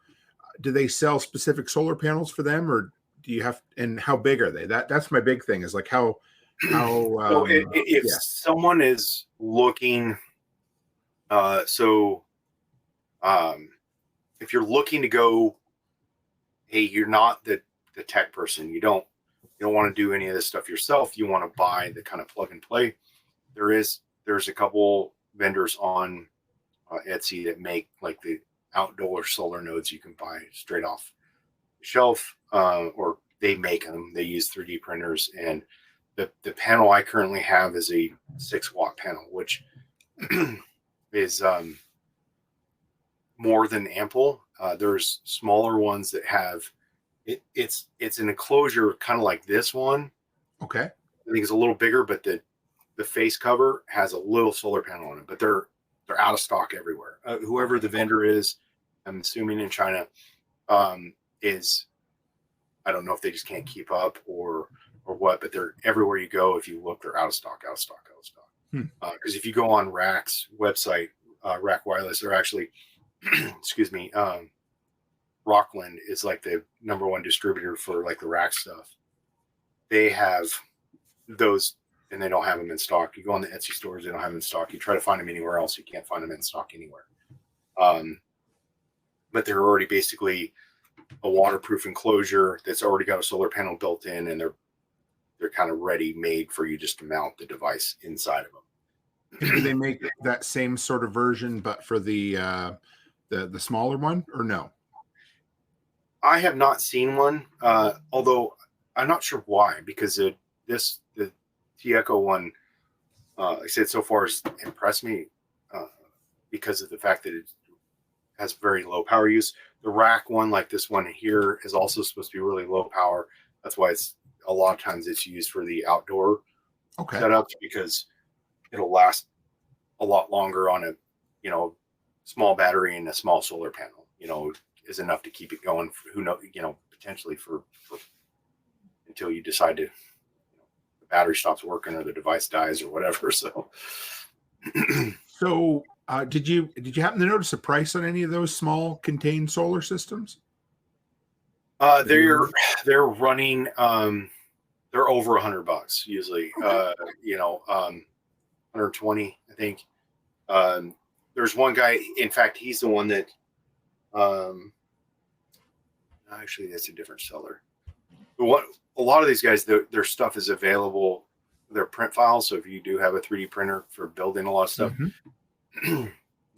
do they sell specific solar panels for them, or do you have, and how big are they? That's my big thing is like how so if someone is looking, if you're looking to go, hey, you're not the tech person, you don't want to do any of this stuff yourself, you want to buy the kind of plug and play, there's a couple vendors on Etsy that make like the outdoor solar nodes you can buy straight off the shelf, or they make them. They use 3D printers, and the panel I currently have is a 6-watt panel, which is more than ample. There's smaller ones that have it's an enclosure kind of like this one. Okay. I think it's a little bigger, but the face cover has a little solar panel on it, but they're out of stock everywhere. Whoever the vendor is, I'm assuming in China, is, I don't know if they just can't keep up or what, but they're everywhere you go. If you look, they're out of stock. Because if you go on Rack's website, Rack Wireless, they're actually, excuse me, Rockland is like the #1 distributor for like the Rack stuff. They have those, and they don't have them in stock. You go on the Etsy stores, they don't have them in stock. You try to find them anywhere else, you can't find them in stock anywhere. But they're already basically a waterproof enclosure that's already got a solar panel built in, and they're kind of ready made for you just to mount the device inside of them. And do they make that same sort of version, but for the smaller one, or no? I have not seen one, although I'm not sure why, because the T-Echo one, like I said, so far has impressed me because of the fact that it has very low power use. The Rack one, like this one here, is also supposed to be really low power. That's why it's a lot of times it's used for the outdoor setups, because it'll last a lot longer on a small battery and a small solar panel. Is enough to keep it going for, who knows, potentially for until you decide to, the battery stops working or the device dies or whatever. So did you happen to notice a price on any of those small contained solar systems? They're running, they're over $100 usually. 120, I think. There's one guy, in fact, he's the one that, actually that's a different seller. But a lot of these guys, their stuff is available, their print files. So if you do have a 3D printer for building a lot of stuff,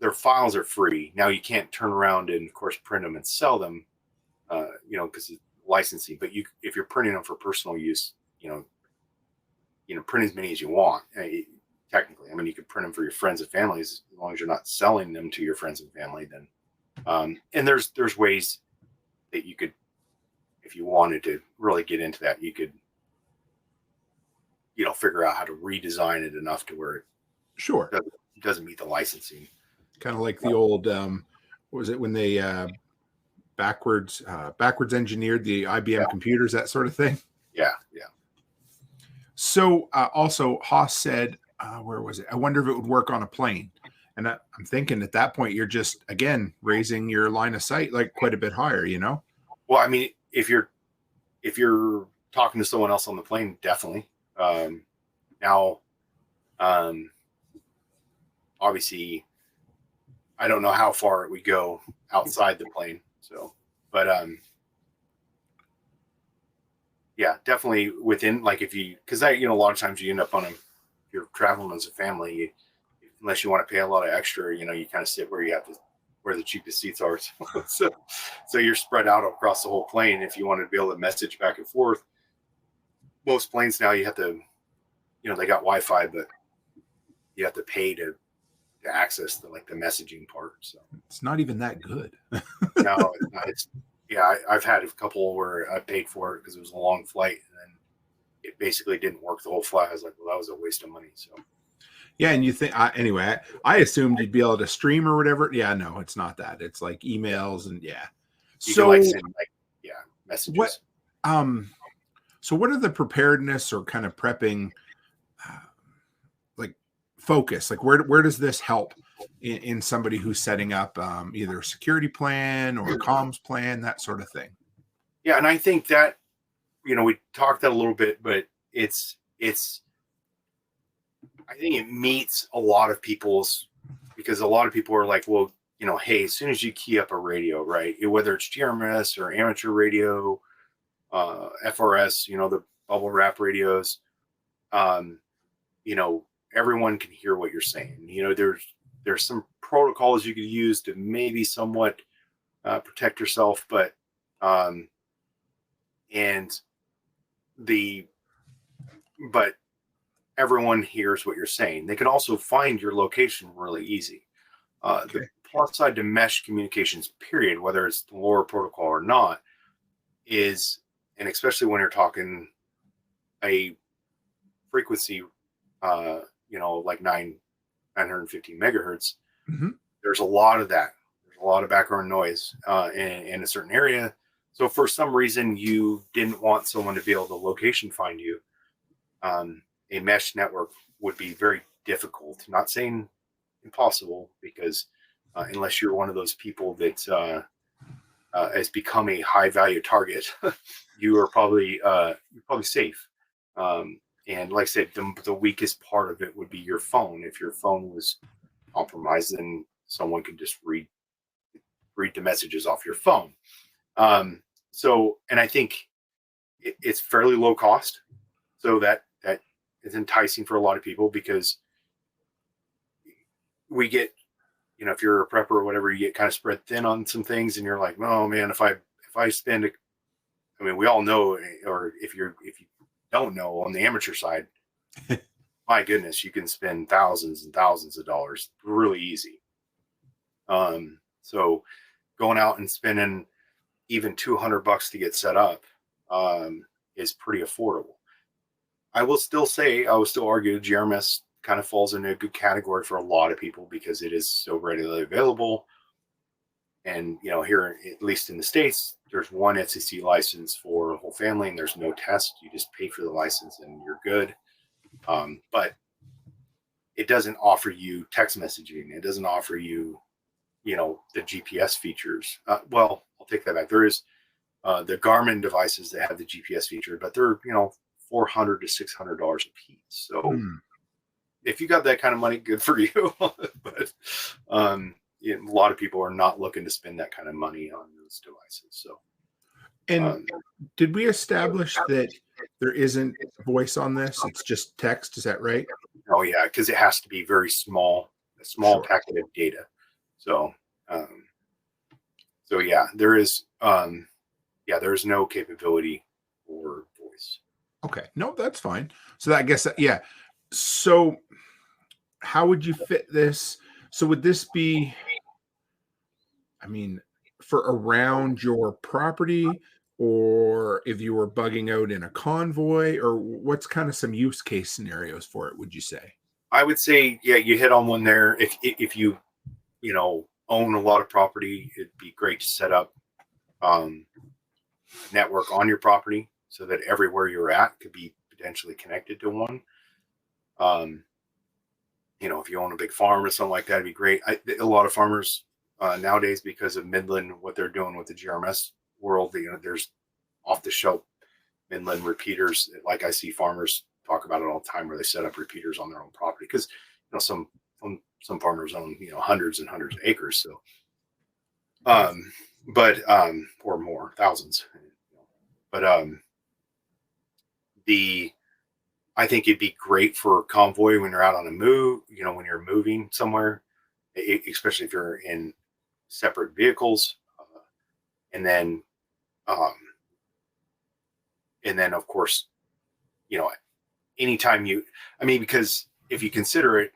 their files are free. Now you can't turn around and of course print them and sell them, because of licensing. But if you're printing them for personal use, print as many as you want. Technically, I mean, you could print them for your friends and families as long as you're not selling them to your friends and family. Then, and there's ways that you could, if you wanted to really get into that, you could, figure out how to redesign it enough to where it doesn't meet the licensing. Kind of like the old, what was it when they backwards engineered the IBM computers, that sort of thing? Yeah. So also Haas said, where was it? I wonder if it would work on a plane. And I'm thinking at that point, you're just, again, raising your line of sight like quite a bit higher, Well, I mean, if you're talking to someone else on the plane, definitely. Now, obviously, I don't know how far we go outside the plane. So, but yeah, definitely within, like, if you, because that, a lot of times you end up on if you're traveling as a family, unless you want to pay a lot of extra, you kind of sit where the cheapest seats are. So you're spread out across the whole plane. If you want to be able to message back and forth, most planes now you have to, they got Wi-Fi, but you have to pay to access the messaging part. So it's not even that good. No, it's yeah. I've had a couple where I paid for it because it was a long flight, and then it basically didn't work the whole flight. I was like, well, that was a waste of money. So yeah, and you think anyway? I assumed you'd be able to stream or whatever. Yeah, no, it's not that. It's like emails and yeah. You So can send messages. What so what are the preparedness or kind of prepping focus? Like where does this help in somebody who's setting up either a security plan or a comms plan, that sort of thing? Yeah, and I think that we talked that a little bit, but it's I think it meets a lot of people's, because a lot of people are like, well, hey, as soon as you key up a radio, right, whether it's GRMS or amateur radio, FRS, the bubble wrap radios, everyone can hear what you're saying. There's some protocols you could use to maybe somewhat protect yourself, but everyone hears what you're saying. They can also find your location really easy. Okay. The plus side to mesh communications, period, whether it's the LoRa protocol or not, is, and especially when you're talking a frequency, like 950 megahertz, mm-hmm. There's a lot of that. There's a lot of background noise in a certain area. So for some reason you didn't want someone to be able to location find you, a mesh network would be very difficult. Not saying impossible, because unless you're one of those people that has become a high value target, you are probably safe. And like I said, the weakest part of it would be your phone. If your phone was compromised, then someone could just read the messages off your phone. So, and I think it's fairly low cost. So that is enticing for a lot of people, because we get, if you're a prepper or whatever, you get kind of spread thin on some things, and you're like, oh man, if I spend we all know, or if you don't know, on the amateur side, my goodness, you can spend thousands and thousands of dollars really easy. So going out and spending even $200 to get set up is pretty affordable. I will still argue GRMS kind of falls into a good category for a lot of people, because it is so readily available. And, here, at least in the States, there's one FCC license for a whole family, and there's no test. You just pay for the license and you're good. But it doesn't offer you text messaging. It doesn't offer you, the GPS features. Well, I'll take that back. There is the Garmin devices that have the GPS feature, but they're, $400 to $600 a piece. So if you got that kind of money, good for you. But a lot of people are not looking to spend that kind of money on those devices. So, and did we establish that there isn't voice on this? It's just text. Is that right? Oh yeah, because it has to be very small, a small packet of data. So, yeah, there is no capability for voice. Okay, no, that's fine. So I guess yeah. So how would you fit this? So would this be, for around your property, or if you were bugging out in a convoy, or what's kind of some use case scenarios for it, would you say? I would say, yeah, you hit on one there. If you, own a lot of property, it'd be great to set up network on your property so that everywhere you're at could be potentially connected to one. If you own a big farm or something like that, it'd be great. A lot of farmers nowadays, because of Midland, what they're doing with the GRMS world, there's off the shelf Midland repeaters. Like I see farmers talk about it all the time, where they set up repeaters on their own property, because some farmers own hundreds and hundreds of acres. So, or more, thousands. But I think it'd be great for convoy when you're out on a move, when you're moving somewhere, especially if you're in separate vehicles. And then of course, anytime because if you consider it,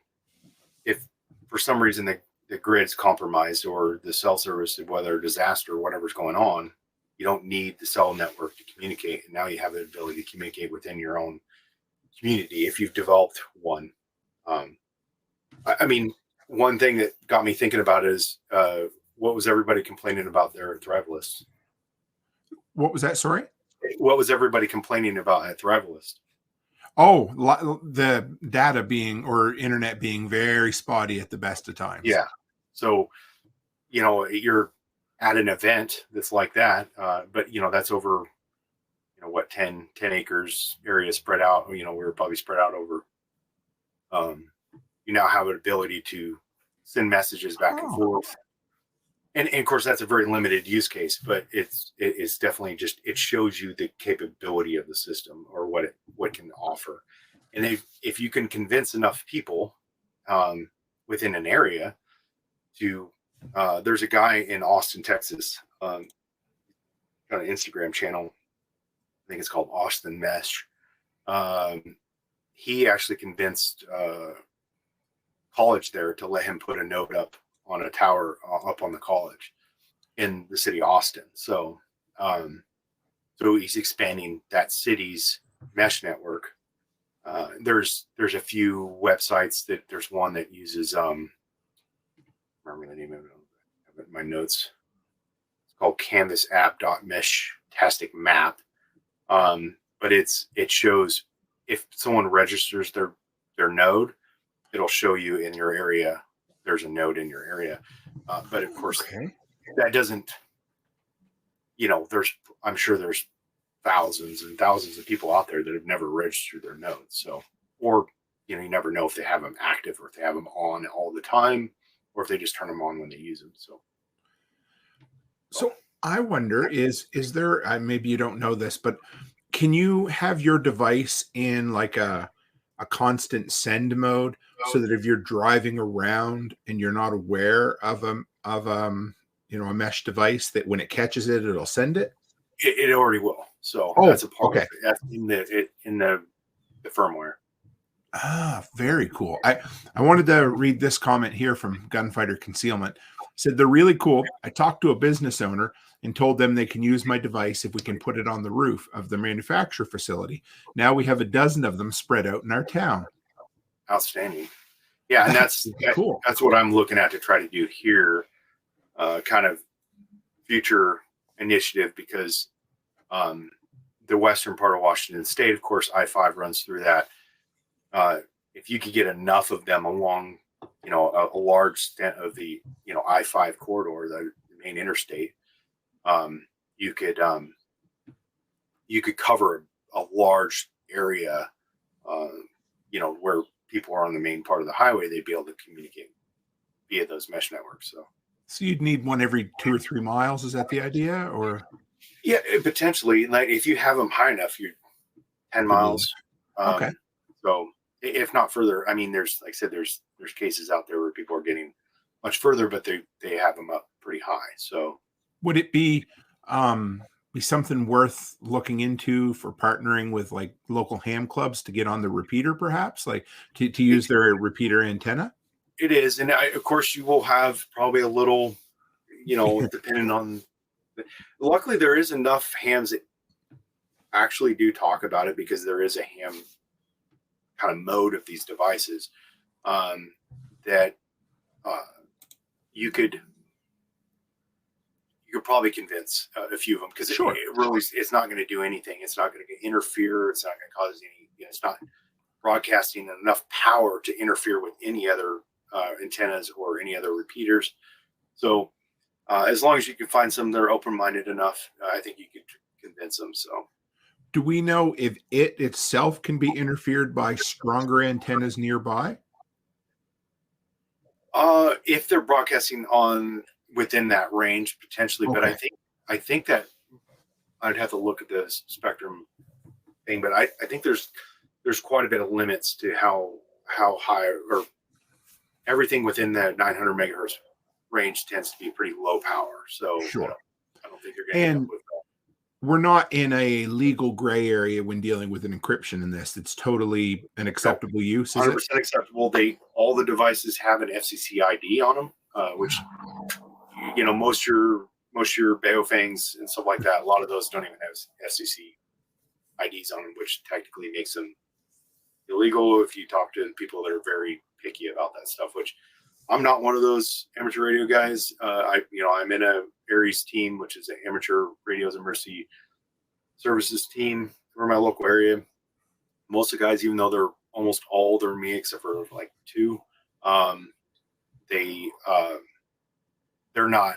if for some reason the grid's compromised or the cell service, whether a disaster or whatever's going on, you don't need the cell network to communicate. And now you have the ability to communicate within your own community if you've developed one. One thing that got me thinking about is what was everybody complaining about their Thrivalist? What was that? Sorry? What was everybody complaining about at Thrivalist? Oh, the data being or internet being very spotty at the best of times. Yeah. So, you're at an event that's like that, but that's over, 10 acres area spread out. We were probably spread out over. You now have an ability to send messages back and forth. And of course, that's a very limited use case, but it's definitely it shows you the capability of the system or what it can offer. And if you can convince enough people within an area to, there's a guy in Austin, Texas, got an Instagram channel. I think it's called Austin Mesh. He actually convinced college there to let him put a node up on a tower up on the college in the city of Austin. So he's expanding that city's mesh network. There's a few websites there's one that uses, remember the name of it, I have it in my notes. It's called canvasapp.mesh-tastic map. But it shows if someone registers their node, it'll show you in your area. There's a node in your area. But of course, that doesn't, I'm sure there's thousands and thousands of people out there that have never registered their nodes. So, or, you never know if they have them active or if they have them on all the time, or if they just turn them on when they use them. So I wonder, is there, maybe you don't know this, but can you have your device in like a constant send mode so that if you're driving around and you're not aware of a mesh device, that when it catches it, it'll send it? It already will. So that's a part of it. That's in the firmware. Ah, very cool. I wanted to read this comment here from Gunfighter Concealment. It said, they're really cool. I talked to a business owner and told them they can use my device if we can put it on the roof of the manufacturer facility. Now we have a dozen of them spread out in our town. Outstanding. Yeah, and that's cool. That's what I'm looking at to try to do here, kind of future initiative, because the western part of Washington State, of course, I-5 runs through that. If you could get enough of them along, a large extent of the, I-5 corridor, the main interstate, you could cover a large area, where people are on the main part of the highway, they'd be able to communicate via those mesh networks. So you'd need one every 2 or 3 miles. Is that the idea? Or yeah, potentially. Like if you have them high enough, you're 10 miles. Okay. So if not further, there's, like I said, there's cases out there where people are getting much further, but they have them up pretty high. So would it be something worth looking into for partnering with like local ham clubs to get on the repeater, perhaps, like to use their repeater antenna? It is. And of course you will have probably a little, depending on, luckily there is enough hams that actually do talk about it, because there is a ham kind of mode of these devices that you could probably convince a few of them, because it really, it's not going to do anything. It's not going to interfere. It's not going to cause any, it's not broadcasting enough power to interfere with any other antennas or any other repeaters. So as long as you can find some that are open-minded enough, I think you could convince them. So do we know if it itself can be interfered by stronger antennas nearby? If they're broadcasting on within that range, potentially, but I think that I'd have to look at the spectrum thing, but I think there's quite a bit of limits to how high, or everything within the 900 megahertz range tends to be pretty low power. So Sure. I don't think you're going to end up with that. We're not in a legal gray area when dealing with an encryption in this. It's totally an acceptable use. 100% acceptable. All the devices have an FCC ID on them, which, you know, most your Baofangs and stuff like that, a lot of those don't even have FCC IDs on them, which technically makes them illegal if you talk to people that are very picky about that stuff, which I'm not one of those amateur radio guys. I'm in a ARES team, which is an amateur radios and emergency services team for my local area. Most of the guys, even though they're almost all older than me, except for like two, they're not.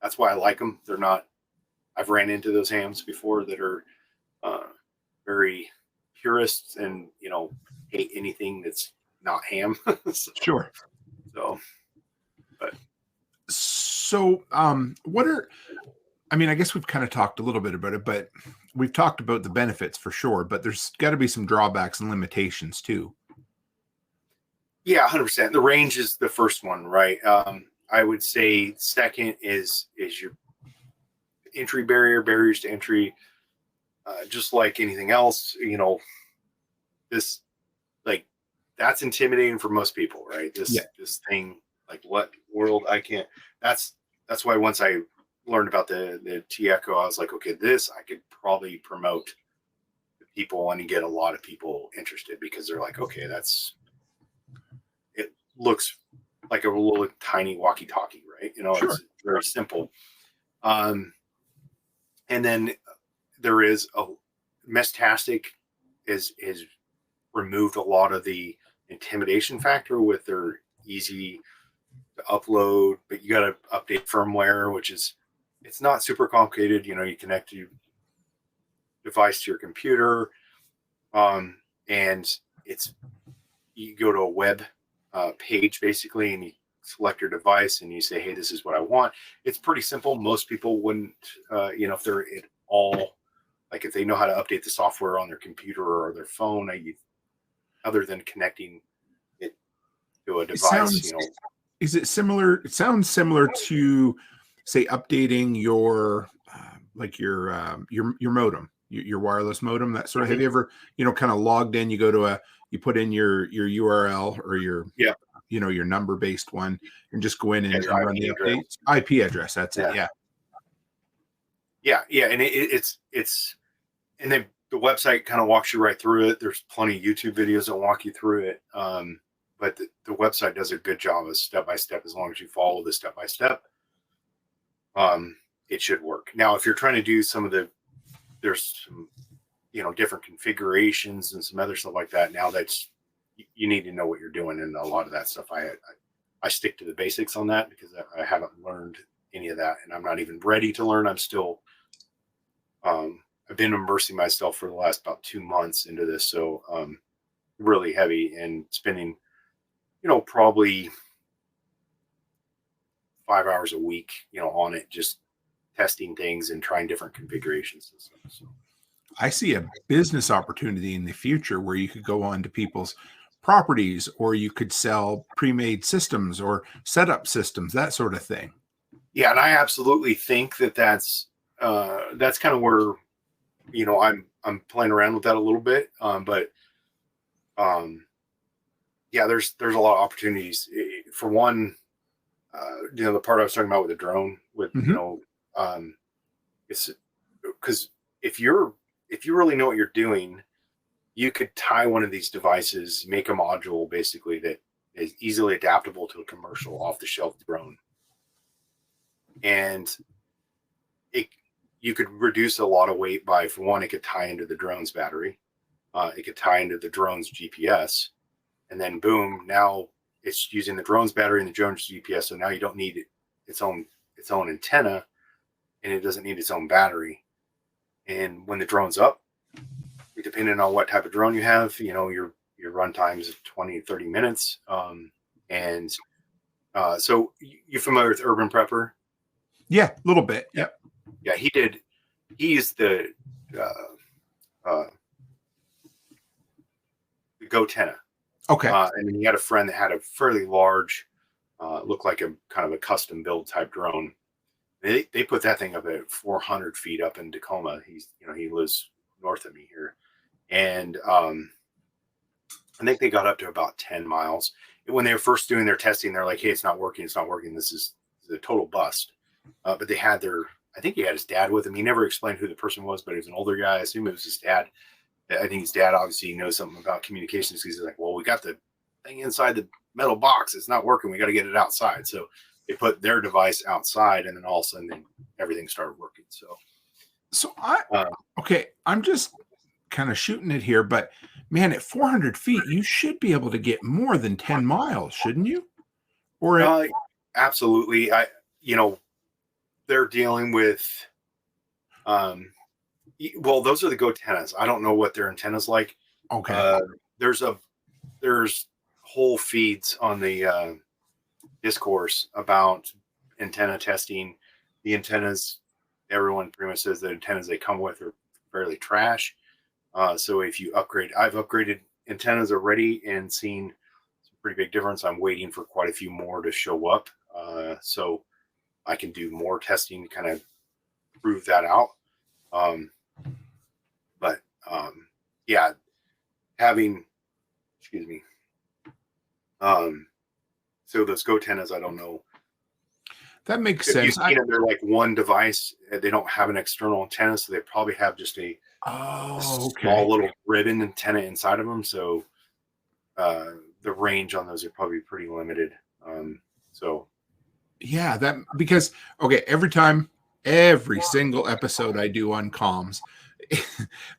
That's why I like them. They're not. I've ran into those hams before that are very purists and, you know, hate anything that's not ham. Sure. So, what are, I mean, I guess we've kind of talked a little bit about it, but we've talked about the benefits for sure, but there's got to be some drawbacks and limitations too. Yeah, 100%. The range is the first one, right? I would say second is your entry barriers to entry. Just like anything else, you know, that's intimidating for most people, right? This thing, like, what world? I can't. That's why once I learned about the T-Echo, I was like, okay, this I could probably promote to people and get a lot of people interested, because they're like, okay, it looks like a little tiny walkie-talkie, right? You know, sure. It's very simple. And then there is Mestastic is removed a lot of the intimidation factor with their easy to upload, but you got to update firmware, which is, it's not super complicated. You know, you connect your device to your computer, and you go to a web page basically, and you select your device and you say, hey, this is what I want. It's pretty simple. Most people wouldn't, if they're at all, like if they know how to update the software on their computer or their phone, other than connecting it to a device, Is it similar? It sounds similar to, say, updating your modem, your wireless modem, that sort of. Have you ever, kind of logged in? You go to you put in your URL or your your number based one, and just go in and run the updates. IP address. That's it. Yeah, and it's and then the website kind of walks you right through it. There's plenty of YouTube videos that walk you through it. But the website does a good job of step-by-step. As long as you follow the step-by-step, it should work. Now, if you're trying to do there's some, different configurations and some other stuff like that. Now you need to know what you're doing. And a lot of that stuff, I stick to the basics on that, because I haven't learned any of that, and I'm not even ready to learn. I'm still, I've been immersing myself for the last about 2 months into this. So, really heavy, and spending, probably 5 hours a week, on it, just testing things and trying different configurations and stuff. So I see a business opportunity in the future where you could go on to people's properties, or you could sell pre-made systems or setup systems, that sort of thing. Yeah. And I absolutely think that's kind of where, I'm playing around with that a little bit. Yeah, there's a lot of opportunities. For one, the part I was talking about with the drone, with it's because if you really know what you're doing, you could tie one of these devices, make a module basically that is easily adaptable to a commercial off-the-shelf drone, and you could reduce a lot of weight by, for one, it could tie into the drone's battery, it could tie into the drone's GPS. And then boom, now it's using the drone's battery and the drone's GPS. So now you don't need its own antenna, and it doesn't need its own battery. And when the drone's up, depending on what type of drone you have, your run times of 20, 30 minutes. So you familiar with Urban Prepper? Yeah, a little bit. Yep. Yeah, he's the GoTenna. Okay. And then he had a friend that had a fairly large, looked like a kind of a custom build type drone. They put that thing up at 400 feet up in Tacoma. He lives north of me here. And I think they got up to about 10 miles. When they were first doing their testing, they're like, hey, it's not working. It's not working. This is a total bust. But they had I think he had his dad with him. He never explained who the person was, but he was an older guy. I assume it was his dad. I think his dad obviously knows something about communications. He's like, well, we got the thing inside the metal box. It's not working. We got to get it outside. So they put their device outside, and then all of a sudden everything started working. So okay, I'm just kind of shooting it here, but man, at 400 feet, you should be able to get more than 10 miles, shouldn't you? Or absolutely. They're dealing with, well, those are the GoTennas. I don't know what their antenna's like. Okay. There's whole feeds on the discourse about antenna testing. The antennas, everyone pretty much says the antennas they come with are fairly trash. So if you upgrade, I've upgraded antennas already and seen some pretty big difference. I'm waiting for quite a few more to show up. So I can do more testing to kind of prove that out. Yeah, excuse me. So those GoTennas, I don't know. That makes sense. They're like one device. They don't have an external antenna, so they probably have just a small little ribbon antenna inside of them. So the range on those are probably pretty limited. Yeah, because every single episode I do on comms,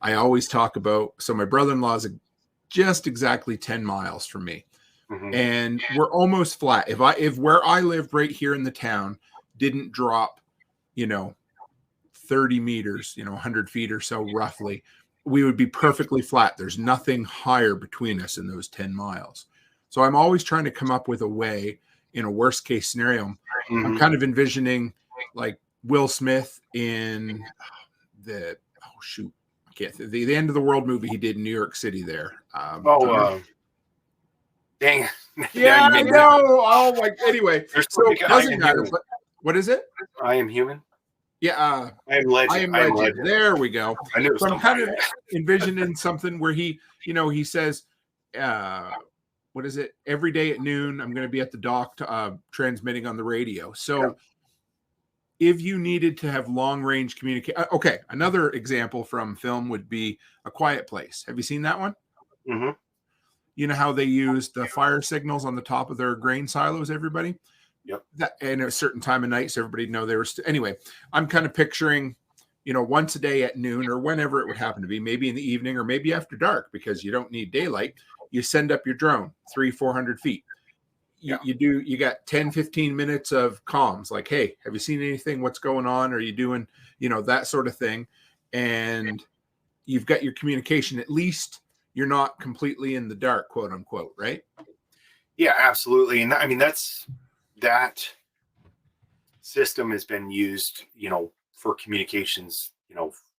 I always talk about, so my brother-in-law is just exactly 10 miles from me. Mm-hmm. And we're almost flat. If where I live right here in the town didn't drop, 30 meters, 100 feet or so roughly, we would be perfectly flat. There's nothing higher between us in those 10 miles. So I'm always trying to come up with a way in a worst case scenario. Mm-hmm. I'm kind of envisioning like Will Smith in the end of the world movie he did in New York City there. Dang. Yeah, I know. Oh my. Anyway, so it doesn't matter. But what is it? I Am Human. Yeah. I Am Legend. I Am Legend. There we go. I knew. So I'm kind of envisioning something where he says, what is it? Every day at noon, I'm going to be at the dock transmitting on the radio. So if you needed to have long range communication, okay. Another example from film would be A Quiet Place. Have you seen that one? Mm-hmm. You know how they use the fire signals on the top of their grain silos, everybody? Yep. And at a certain time of night, so everybody know they were anyway, I'm kind of picturing, once a day at noon or whenever it would happen to be, maybe in the evening or maybe after dark, because you don't need daylight. You send up your drone 300-400 feet. You got 10-15 minutes of comms, like, hey, have you seen anything? What's going on? Are you doing, that sort of thing? And you've got your communication. At least you're not completely in the dark, quote unquote, right? Yeah, absolutely. And I mean, that system has been used, for communications,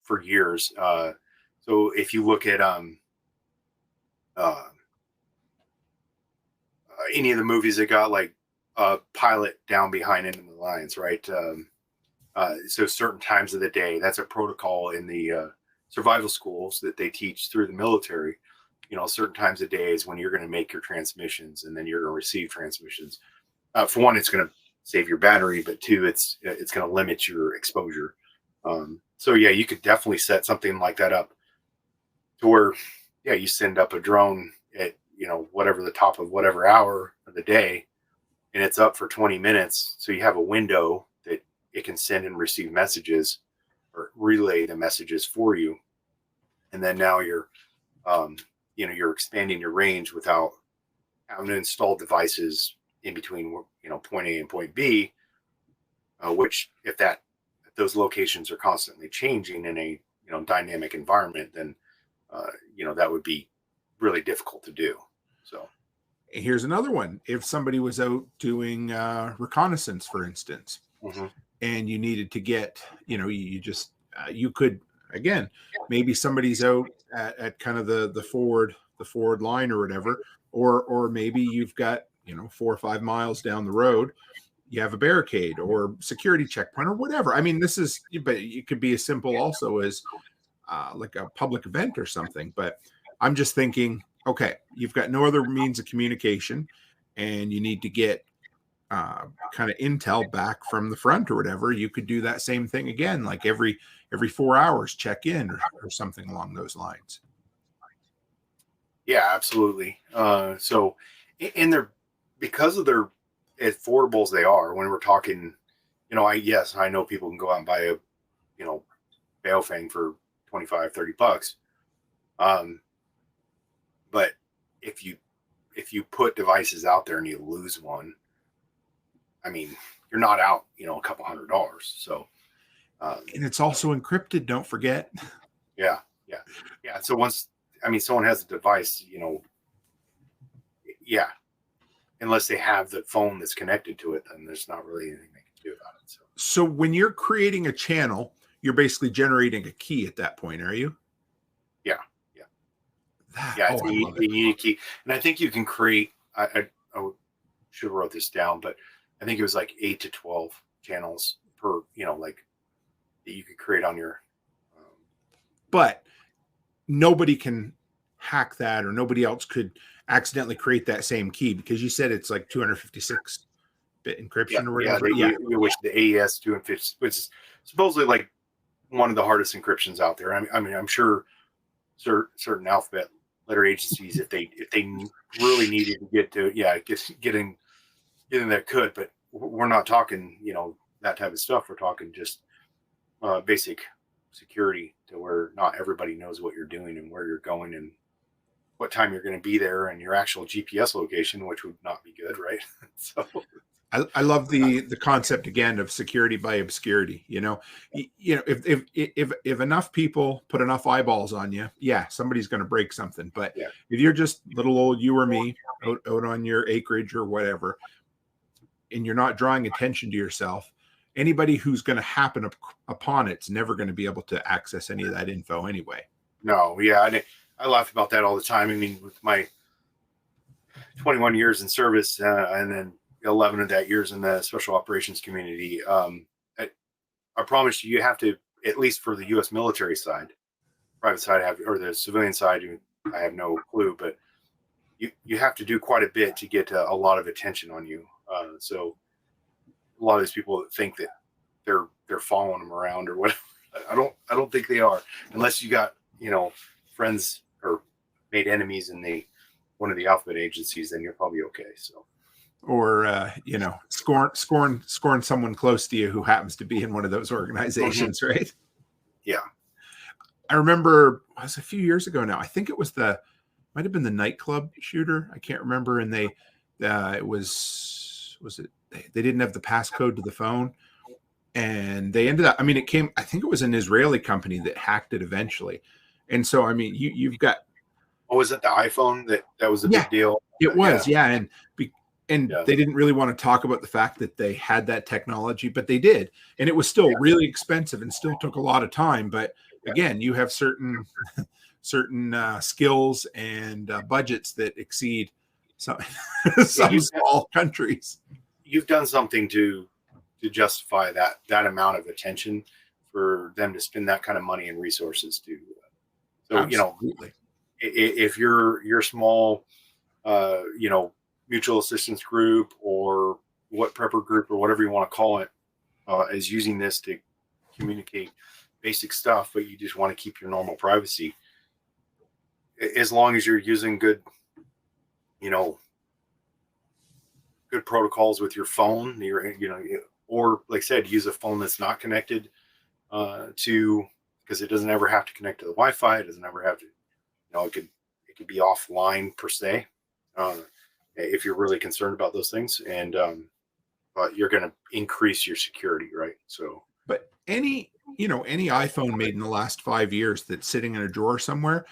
for years. So if you look at any of the movies that got like a pilot down behind enemy lines, right? So certain times of the day, that's a protocol in the survival schools that they teach through the military. Certain times of day is when you're going to make your transmissions, and then you're going to receive transmissions. For one, it's going to save your battery, but two, it's going to limit your exposure. So yeah, you could definitely set something like that up to where, you send up a drone at, whatever the top of whatever hour of the day, and it's up for 20 minutes. So you have a window that it can send and receive messages or relay the messages for you. And then now you're expanding your range without having to install devices in between, point A and point B, which if those locations are constantly changing in a, dynamic environment, then, that would be really difficult to do. So here's another one. If somebody was out doing reconnaissance, for instance, mm-hmm. and you needed to get, you could, again, maybe somebody's out at kind of the forward the forward line or whatever, or maybe you've got, 4 or 5 miles down the road, you have a barricade or security checkpoint or whatever. I mean, but it could be as simple also as like a public event or something. But I'm just thinking, okay, you've got no other means of communication and you need to get kind of intel back from the front or whatever. You could do that same thing again, like every 4 hours, check in or something along those lines. Yeah, absolutely. So, and they're, because of their affordable as they are, when we're talking, I know people can go out and buy a, Baofeng for $25-$30. But if you put devices out there and you lose one, I mean, you're not out, a couple $100. So, and it's also encrypted. Don't forget. Yeah. So someone has a device, unless they have the phone that's connected to it, then there's not really anything they can do about it. So when you're creating a channel, you're basically generating a key at that point, are you? Yeah. It's a unique key. And I think you can create, I should have wrote this down, but I think it was like 8 to 12 channels per, like that you could create on your. But nobody can hack that, or nobody else could accidentally create that same key, because you said it's like 256-bit encryption or whatever. Which the AES 256, which is supposedly like one of the hardest encryptions out there. I mean, I'm sure certain alphabet letter agencies, if they really needed to get to, get in there could, but we're not talking, that type of stuff. We're talking just basic security to where not everybody knows what you're doing and where you're going and what time you're going to be there, and your actual GPS location, which would not be good, right? So I love the concept again of security by obscurity. If enough people put enough eyeballs on you, somebody's going to break something. But if you're just little old you or me out on your acreage or whatever, and you're not drawing attention to yourself, anybody who's going to happen upon it's never going to be able to access any of that info anyway. No, I laugh about that all the time. I mean, with my 21 years in service and then 11 of that years in the special operations community, I promise you have to, at least for the U.S. military side, private side, or the civilian side, I have no clue, but you have to do quite a bit to get a lot of attention on you. So a lot of these people think that they're following them around or whatever. I don't think they are, unless you got, friends or made enemies in one of the alphabet agencies, then you're probably okay. So, or scorn someone close to you who happens to be in one of those organizations, mm-hmm. Right? Yeah. I remember it was a few years ago now. I think it was might have been the nightclub shooter. I can't remember. And they didn't have the passcode to the phone, and they ended up, I think it was an Israeli company that hacked it eventually. And so, I mean, you've got. Oh, was it the iPhone that was a big deal? It was, and they didn't really want to talk about the fact that they had that technology, but they did, and it was still really expensive and still took a lot of time. But again, you have certain skills and budgets that exceed some small countries. You've done something to justify that amount of attention for them to spend that kind of money and resources to. So, absolutely. If your small, mutual assistance group or prepper group or whatever you want to call it, is using this to communicate basic stuff, but you just want to keep your normal privacy, as long as you're using good protocols with your phone, or like I said, use a phone that's not connected because it doesn't ever have to connect to the Wi-Fi. It doesn't ever have to, it could be offline per se, if you're really concerned about those things, and but you're going to increase your security, right? So, but any iPhone made in the last 5 years that's sitting in a drawer somewhere,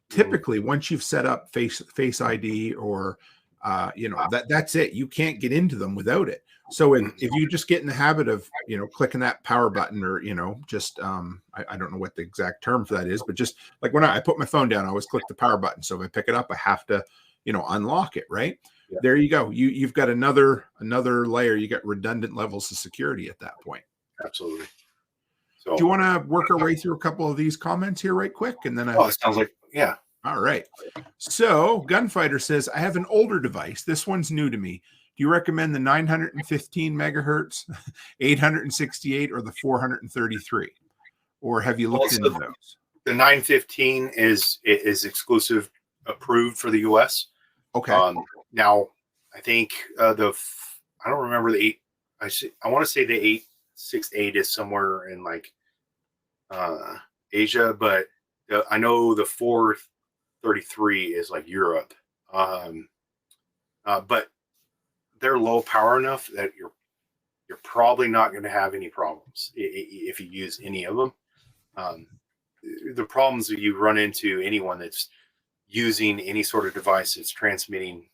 typically once you've set up Face ID or that's it. You can't get into them without it. So if you just get in the habit of, clicking that power button, or, just, I don't know what the exact term for that is, but just like when I put my phone down, I always click the power button. So if I pick it up, I have to, unlock it, right? Yeah. There you go. You've got another layer. You got redundant levels of security at that point. Absolutely. So, do you want to work our way through a couple of these comments here right quick? And then it sounds like, yeah. All right. So Gunfighter says, I have an older device. This one's new to me. Do you recommend the 915 megahertz, 868, or the 433? Or have you looked into those? The 915 is exclusive approved for the U.S. Okay. Now, I think I don't remember the 8. I want to say the 868 is somewhere in like Asia, but I know the 433 is like Europe. But they're low power enough that you're probably not going to have any problems if you use any of them. The problems that you run into, anyone that's using any sort of device that's transmitting,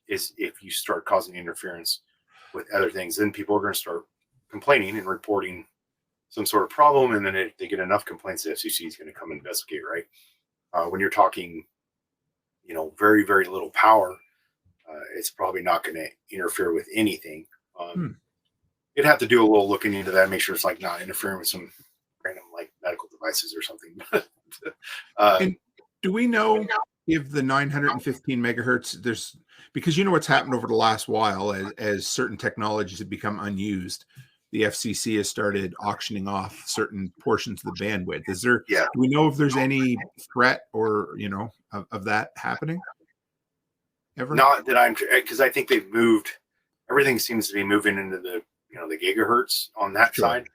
is if you start causing interference with other things, then people are going to start complaining and reporting some sort of problem. And then if they get enough complaints, the FCC is going to come investigate, right? When you're talking, very, very little power, it's probably not going to interfere with anything. You'd have to do a little looking into that, make sure it's like not interfering with some random like medical devices or something. And do we know if the 915 megahertz, because what's happened over the last while as certain technologies have become unused, the FCC has started auctioning off certain portions of the bandwidth. Do we know if there's any threat or, of that happening? Ever? Not that because I think they've moved, everything seems to be moving into the gigahertz on that side.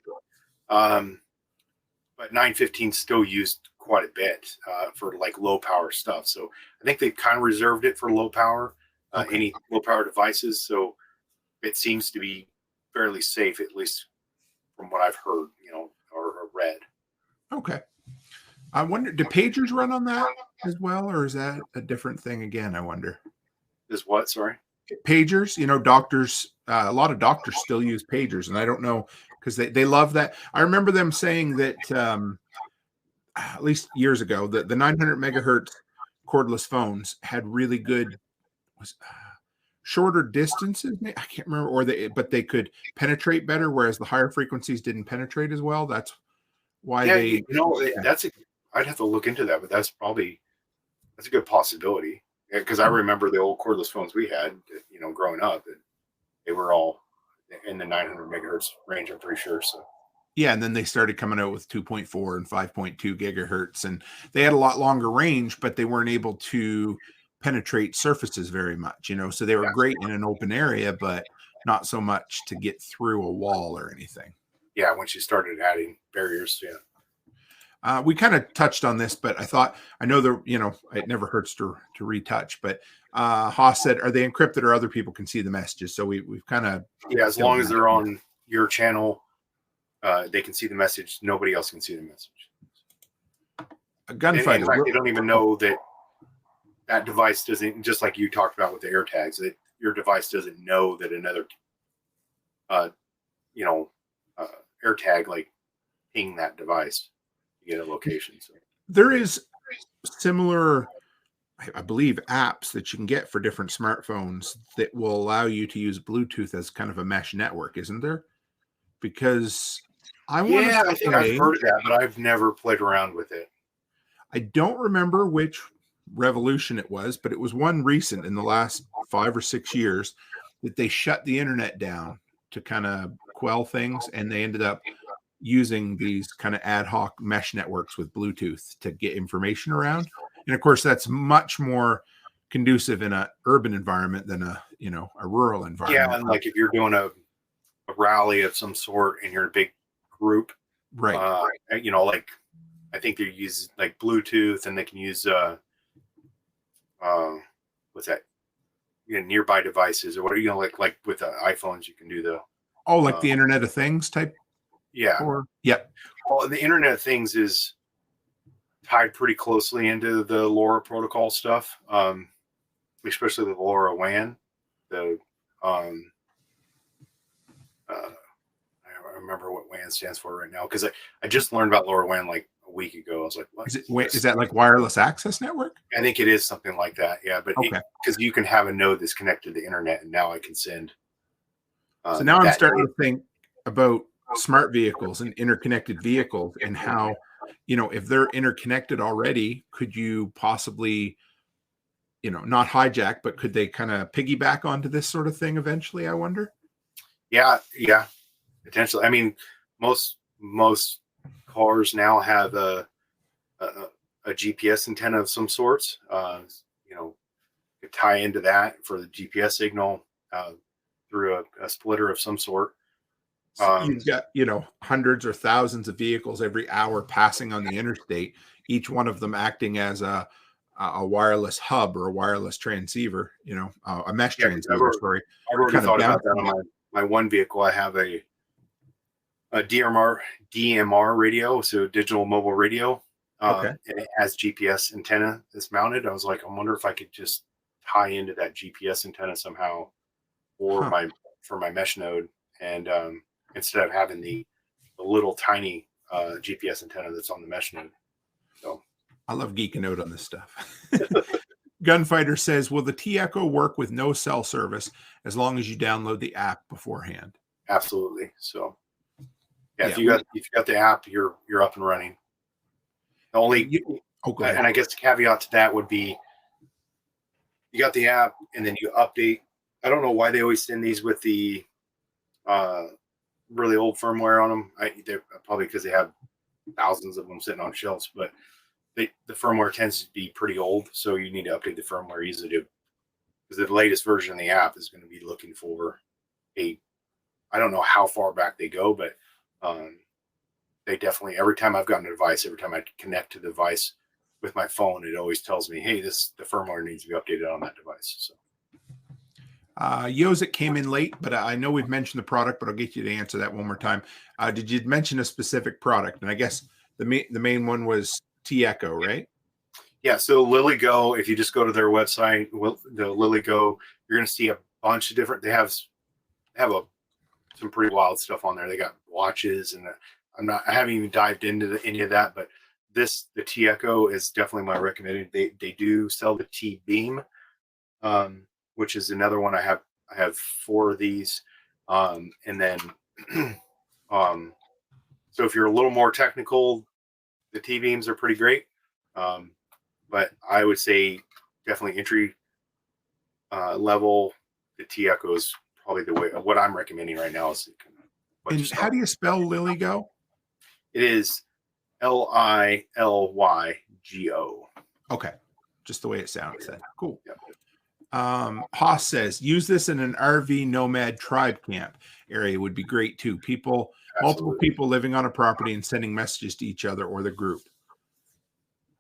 But 915 still used quite a bit for like low power stuff. So I think they've kind of reserved it for low power, any low power devices. So it seems to be fairly safe, at least from what I've heard, or read. Okay. I wonder, do pagers run on that as well, or is that a different thing again? I wonder. Is what? Sorry. Pagers, doctors, a lot of doctors still use pagers, and I don't know because they love that. I remember them saying that at least years ago that the 900 megahertz cordless phones had really good shorter distances. I can't remember, but they could penetrate better, whereas the higher frequencies didn't penetrate as well. That's why I'd have to look into that, but that's a good possibility. Because I remember the old cordless phones we had, growing up, they were all in the 900 megahertz range, I'm pretty sure. So, yeah, and then they started coming out with 2.4 and 5.2 gigahertz, and they had a lot longer range, but they weren't able to penetrate surfaces very much, so they were great in an open area, but not so much to get through a wall or anything. Yeah, once you started adding barriers, we kind of touched on this, but I know it never hurts to retouch, but Haas said, are they encrypted or other people can see the messages? So we've kind of, as long as they're on your channel, they can see the message. Nobody else can see the message. A gunfighter. In fact, they don't even know that device doesn't, just like you talked about with the AirTags, that your device doesn't know that another, AirTag like ping that device. Get a location. So there is similar, I believe, apps that you can get for different smartphones that will allow you to use Bluetooth as kind of a mesh network, isn't there? Because I think I've heard of that, but I've never played around with it. I don't remember which revolution it was, but it was one recent in the last 5 or 6 years that they shut the internet down to kind of quell things, and they ended up using these kind of ad hoc mesh networks with Bluetooth to get information around. And of course, that's much more conducive in an urban environment than a rural environment. Yeah, and like if you're doing a rally of some sort and you're in a big group, right? Like I think they use like Bluetooth, and they can use what's that? Nearby devices or what like with the iPhones, you can do the the Internet of Things type. Yeah. Well, the Internet of Things is tied pretty closely into the LoRa protocol stuff. especially the LoRaWAN. The I remember what WAN stands for right now because I just learned about LoRaWAN like a week ago. I was like, what is that like wireless access network? I think it is something like that. Yeah, but okay, because you can have a node that's connected to the internet, and now I can send. So now I'm starting to think about smart vehicles and interconnected vehicles and how, if they're interconnected already, could you possibly, not hijack, but could they kind of piggyback onto this sort of thing eventually, I wonder? Yeah, potentially. I mean, most cars now have a GPS antenna of some sorts. Could tie into that for the GPS signal through a splitter of some sort. So you've got, hundreds or thousands of vehicles every hour passing on the interstate, each one of them acting as a wireless hub or a wireless transceiver, a mesh transceiver. I've already thought about that on my one vehicle. I have a DMR radio, so digital mobile radio. And it has GPS antenna that's mounted. I was like, I wonder if I could just tie into that GPS antenna somehow for my mesh node. And instead of having the little tiny GPS antenna that's on the mesh node. So I love geeking out on this stuff. Gunfighter says, will the T-Echo work with no cell service as long as you download the app beforehand? Absolutely. So if you got the app, you're up and running. The only and I guess the caveat to that would be you got the app and then you update. I don't know why they always send these with the really old firmware on them. They're probably because they have thousands of them sitting on shelves, but the firmware tends to be pretty old, so you need to update the firmware easily because the latest version of the app is going to be looking for I don't know how far back they go, but they definitely, every time I've gotten a device, every time I connect to the device with my phone, it always tells me, hey, the firmware needs to be updated on that device. So. Yozik came in late, but I know we've mentioned the product, but I'll get you to answer that one more time. Did you mention a specific product? And I guess the main one was T-Echo, right? Yeah. So LilyGo, if you just go to their website, the LilyGo, you're going to see a bunch of different. They have some pretty wild stuff on there. They got watches, and I haven't even dived into any of that, but the T-Echo is definitely my recommended. They do sell the T-Beam, which is another one. I have 4 of these. And then, so if you're a little more technical, the T-Beams are pretty great. But I would say definitely entry level, the T-Echo is probably the way. What I'm recommending right now is. And how do you spell LilyGo? It is Lilygo. Okay, just the way it sounds. Then cool. Yep. Haas says, use this in an RV nomad tribe camp area would be great too. Multiple people living on a property and sending messages to each other or the group.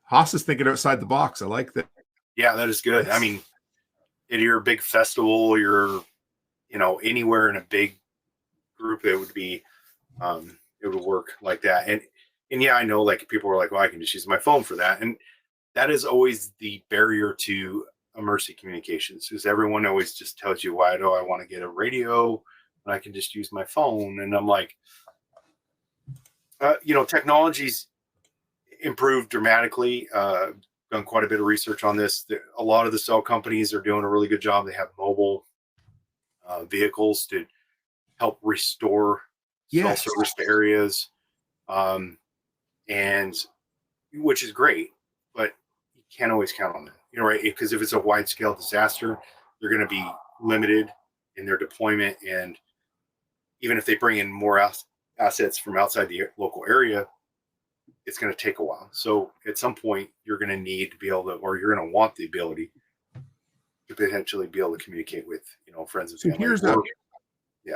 Haas is thinking outside the box. I like that. Yeah, that is good. I mean, if you're a big festival, you're, anywhere in a big group, it would be, it would work like that. And yeah, I know like people are like, well, I can just use my phone for that. And that is always the barrier to immersive communications, because everyone always just tells you, why do I want to get a radio when I can just use my phone? And I'm like, technology's improved dramatically. Done quite a bit of research on this. A lot of the cell companies are doing a really good job. They have mobile vehicles to help restore cell service to areas, and which is great, but you can't always count on that. Right? Because if it's a wide scale disaster, they're going to be limited in their deployment. And even if they bring in more assets from outside the local area, it's going to take a while. So at some point, you're going to need to be able to, or you're going to want the ability to potentially be able to communicate with, friends and family. Here's a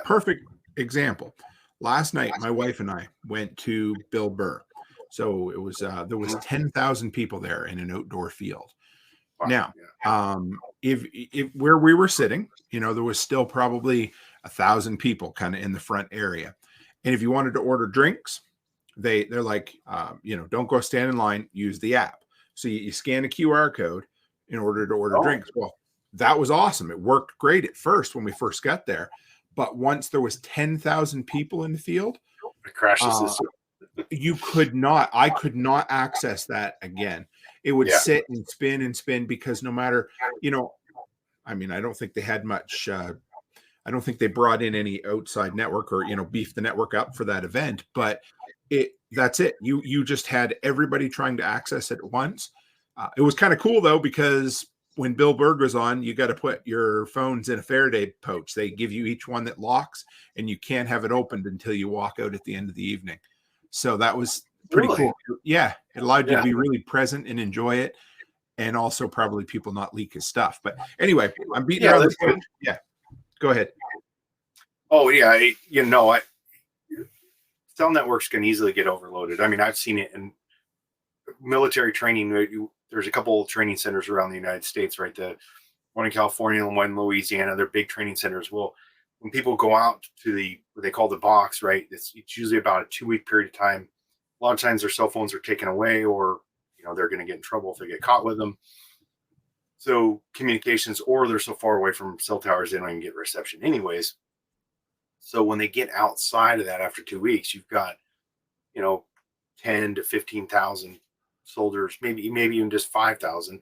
perfect example. Last night, my wife and I went to Bill Burr. So it was there was 10,000 people there in an outdoor field. Wow. Now, if where we were sitting, there was still probably 1,000 people kind of in the front area. And if you wanted to order drinks, they're like, don't go stand in line, use the app. So you scan a QR code in order to order drinks. Well, that was awesome. It worked great at first when we first got there, but once there was 10,000 people in the field, It crashes the system. I could not access that again. It would sit and spin because no matter, I mean, I don't think they had much, I don't think they brought in any outside network or, beef the network up for that event, but that's it. You just had everybody trying to access it at once. It was kind of cool though, because when Bill Berg was on, you got to put your phones in a Faraday pouch. They give you each one that locks, and you can't have it opened until you walk out at the end of the evening. So that was pretty cool. Yeah. It allowed you to be really present and enjoy it. And also probably people not leak his stuff. But anyway, I'm beating around the bush. Yeah. Go ahead. Oh yeah. Cell networks can easily get overloaded. I mean, I've seen it in military training. There's a couple of training centers around the United States, right? The one in California and one in Louisiana. They're big training centers. Well, when people go out to what they call the box, right? It's usually about a 2-week period of time. A lot of times their cell phones are taken away, or they're going to get in trouble if they get caught with them. So communications, or they're so far away from cell towers they don't even get reception anyways. So when they get outside of that after 2 weeks, you've got 10 to 15,000 soldiers, maybe even just 5,000,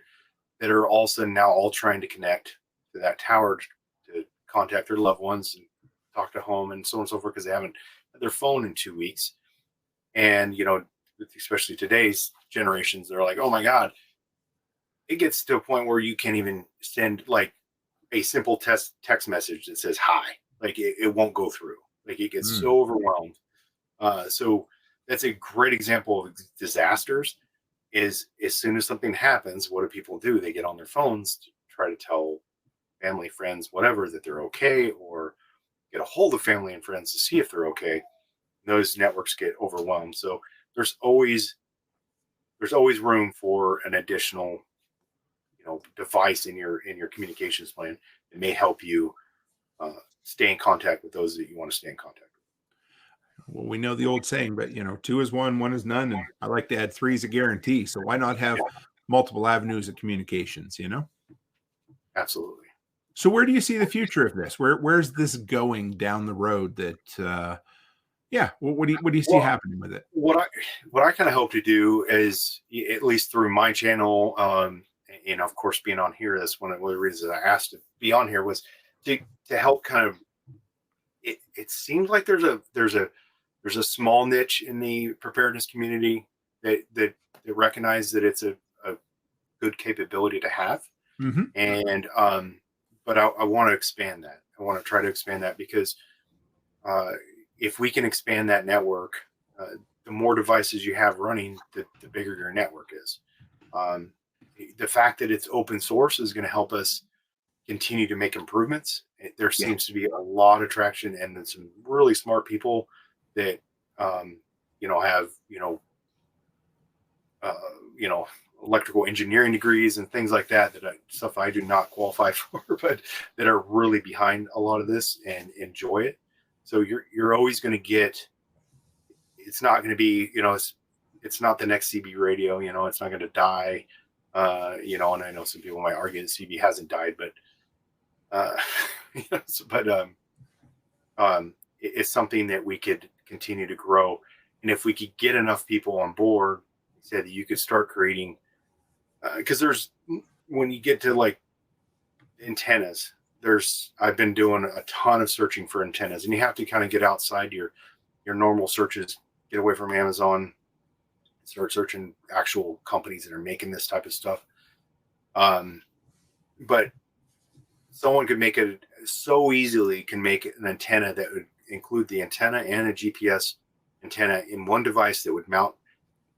that are all of a sudden now all trying to connect to that tower to contact their loved ones and talk to home and so on and so forth, because they haven't had their phone in 2 weeks. And especially today's generations, they're like, oh my God, it gets to a point where you can't even send like a simple text message that says hi. Like it won't go through. Like it gets so overwhelmed. So that's a great example of disasters. Is as soon as something happens, what do people do? They get on their phones to try to tell family, friends, whatever, that they're okay, or get a hold of family and friends to see if they're okay. Those networks get overwhelmed. So there's always room for an additional device in your communications plan that may help you stay in contact with those that you want to stay in contact with. Well, we know the old saying, but 2 is 1, 1 is none, and I like to add 3 is a guarantee. So why not have multiple avenues of communications? Absolutely. So where do you see the future of this? Where's this going down the road? That what do you see happening with it? What I kind of hope to do is, at least through my channel, and of course being on here, that's one of the reasons I asked to be on here, was to help kind of. It seems like there's a small niche in the preparedness community that recognize that it's a good capability to have, and but I want to expand that. I want to try to expand that, because if we can expand that network, the more devices you have running, the bigger your network is. The fact that it's open source is going to help us continue to make improvements. There seems to be a lot of traction, and then some really smart people that have electrical engineering degrees and things like that, stuff I do not qualify for, but that are really behind a lot of this and enjoy it. So you're always going to get. It's not going to be it's not the next CB radio. It's not going to die. And I know some people might argue that CB hasn't died, but it's something that we could continue to grow. And if we could get enough people on board, said that you could start creating, because when you get to like antennas, I've been doing a ton of searching for antennas, and you have to kind of get outside your normal searches, get away from Amazon, start searching actual companies that are making this type of stuff. But someone could make an antenna that would include the antenna and a GPS antenna in one device that would mount,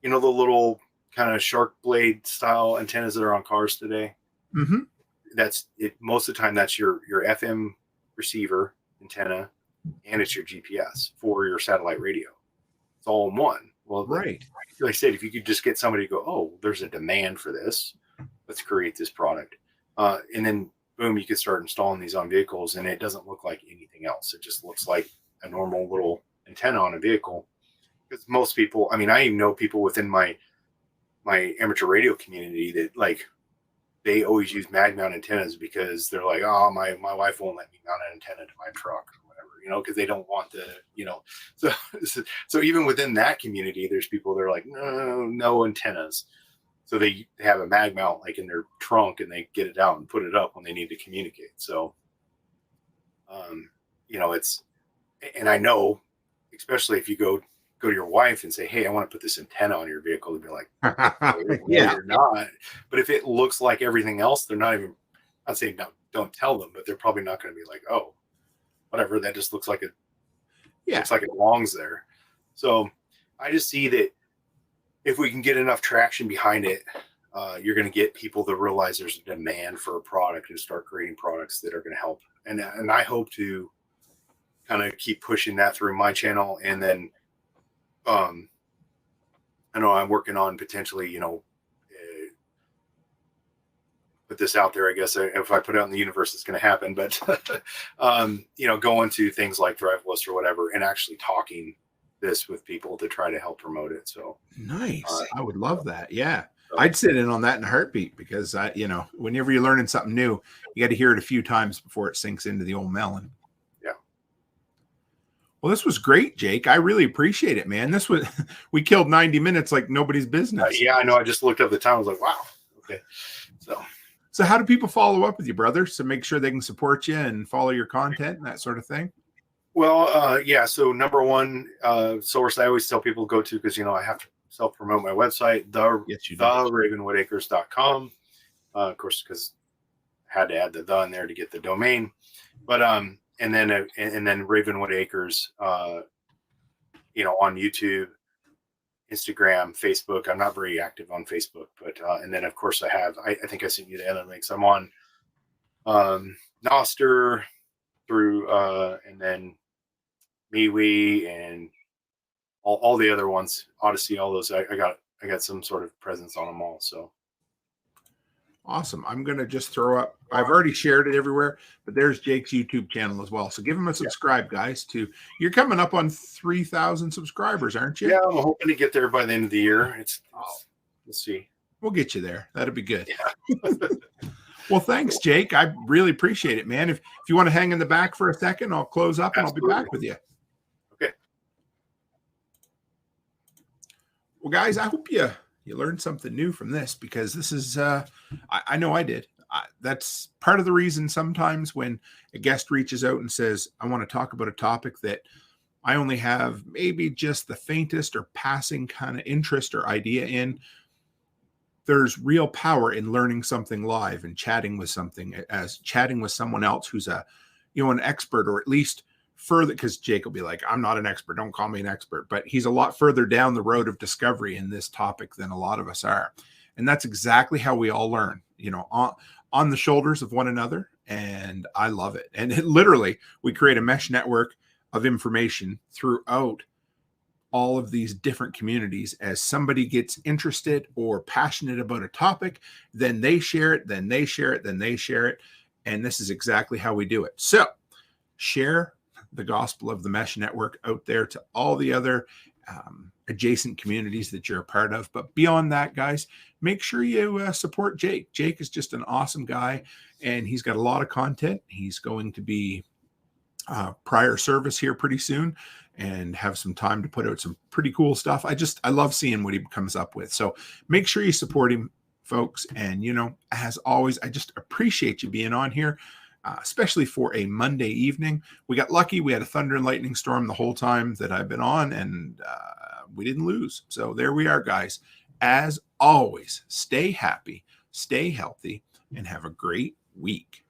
the little kind of shark blade style antennas that are on cars today. Mm-hmm. That's it. Most of the time, that's your FM receiver antenna, and it's your GPS for your satellite radio. It's all in one. Well, right. Like I said, if you could just get somebody to go, oh, there's a demand for this, let's create this product. And then boom, you could start installing these on vehicles, and it doesn't look like anything else. It just looks like a normal little antenna on a vehicle. Because most people, I even know people within my amateur radio community that they always use mag mount antennas because they're like, oh, my wife won't let me mount an antenna to my truck or whatever, because they don't want the, so even within that community, there's people that are like, no antennas. So they have a mag mount like in their trunk and they get it out and put it up when they need to communicate. So, it's, and I know, especially if you go to your wife and say, hey, I want to put this antenna on your vehicle, they'd be like, yeah, you're not. But if it looks like everything else, they're not even, I'm saying no, don't tell them, but they're probably not going to be like, oh, whatever. That just looks like looks like it belongs there. So I just see that if we can get enough traction behind it, you're going to get people to realize there's a demand for a product and start creating products that are going to help. And I hope to kind of keep pushing that through my channel. And then, I know I'm working on potentially, put this out there. I guess if I put it out in the universe, it's going to happen. But, going to things like Thrivelist or whatever, and actually talking this with people to try to help promote it. So nice. I would love that. Yeah. I'd sit in on that in a heartbeat because whenever you're learning something new, you got to hear it a few times before it sinks into the old melon. Yeah. Well, this was great, Jake. I really appreciate it, man. We killed 90 minutes like nobody's business. Yeah, I know. I just looked up the time. I was like, wow. Okay. So how do people follow up with you, brother? So make sure they can support you and follow your content and that sort of thing. Well, yeah. So number one source I always tell people to go to, because, I have to self-promote my website, Ravenwoodacres.com. Of course, because I had to add the in there to get the domain. But and then Ravenwood Acres, on YouTube, Instagram, Facebook. I'm not very active on Facebook, but and then of course I think I sent you the other links. I'm on NOSTR through and then MeWe and all the other ones, Odyssey, all those. I got some sort of presence on them all. So awesome. I'm going to just throw up, I've already shared it everywhere, but there's Jake's YouTube channel as well. So give him a subscribe, guys. You're coming up on 3,000 subscribers, aren't you? Yeah, I'm hoping to get there by the end of the year. We'll see. We'll get you there. That'll be good. Yeah. Well, thanks, Jake. I really appreciate it, man. If you want to hang in the back for a second, I'll close up and Absolutely. I'll be back with you. Okay. Well, guys, I hope you learned something new from this, because this is, I know I did. That's part of the reason sometimes when a guest reaches out and says, I want to talk about a topic that I only have maybe just the faintest or passing kind of interest or idea in, there's real power in learning something live and chatting with someone else who's an expert, or at least further, because Jake will be like, I'm not an expert, don't call me an expert, but he's a lot further down the road of discovery in this topic than a lot of us are. And that's exactly how we all learn, on the shoulders of one another. And I love it. And literally, we create a mesh network of information throughout all of these different communities. As somebody gets interested or passionate about a topic, then they share it, then they share it, then they share it. And this is exactly how we do it. So share the gospel of the mesh network out there to all the other adjacent communities that you're a part of. But beyond that, guys, make sure you support Jake. Jake is just an awesome guy, and he's got a lot of content. He's going to be prior service here pretty soon and have some time to put out some pretty cool stuff. I love seeing what he comes up with. So make sure you support him, folks. And, as always, I just appreciate you being on here, especially for a Monday evening. We got lucky. We had a thunder and lightning storm the whole time that I've been on, and we didn't lose. So there we are, guys. As always, stay happy, stay healthy, and have a great week.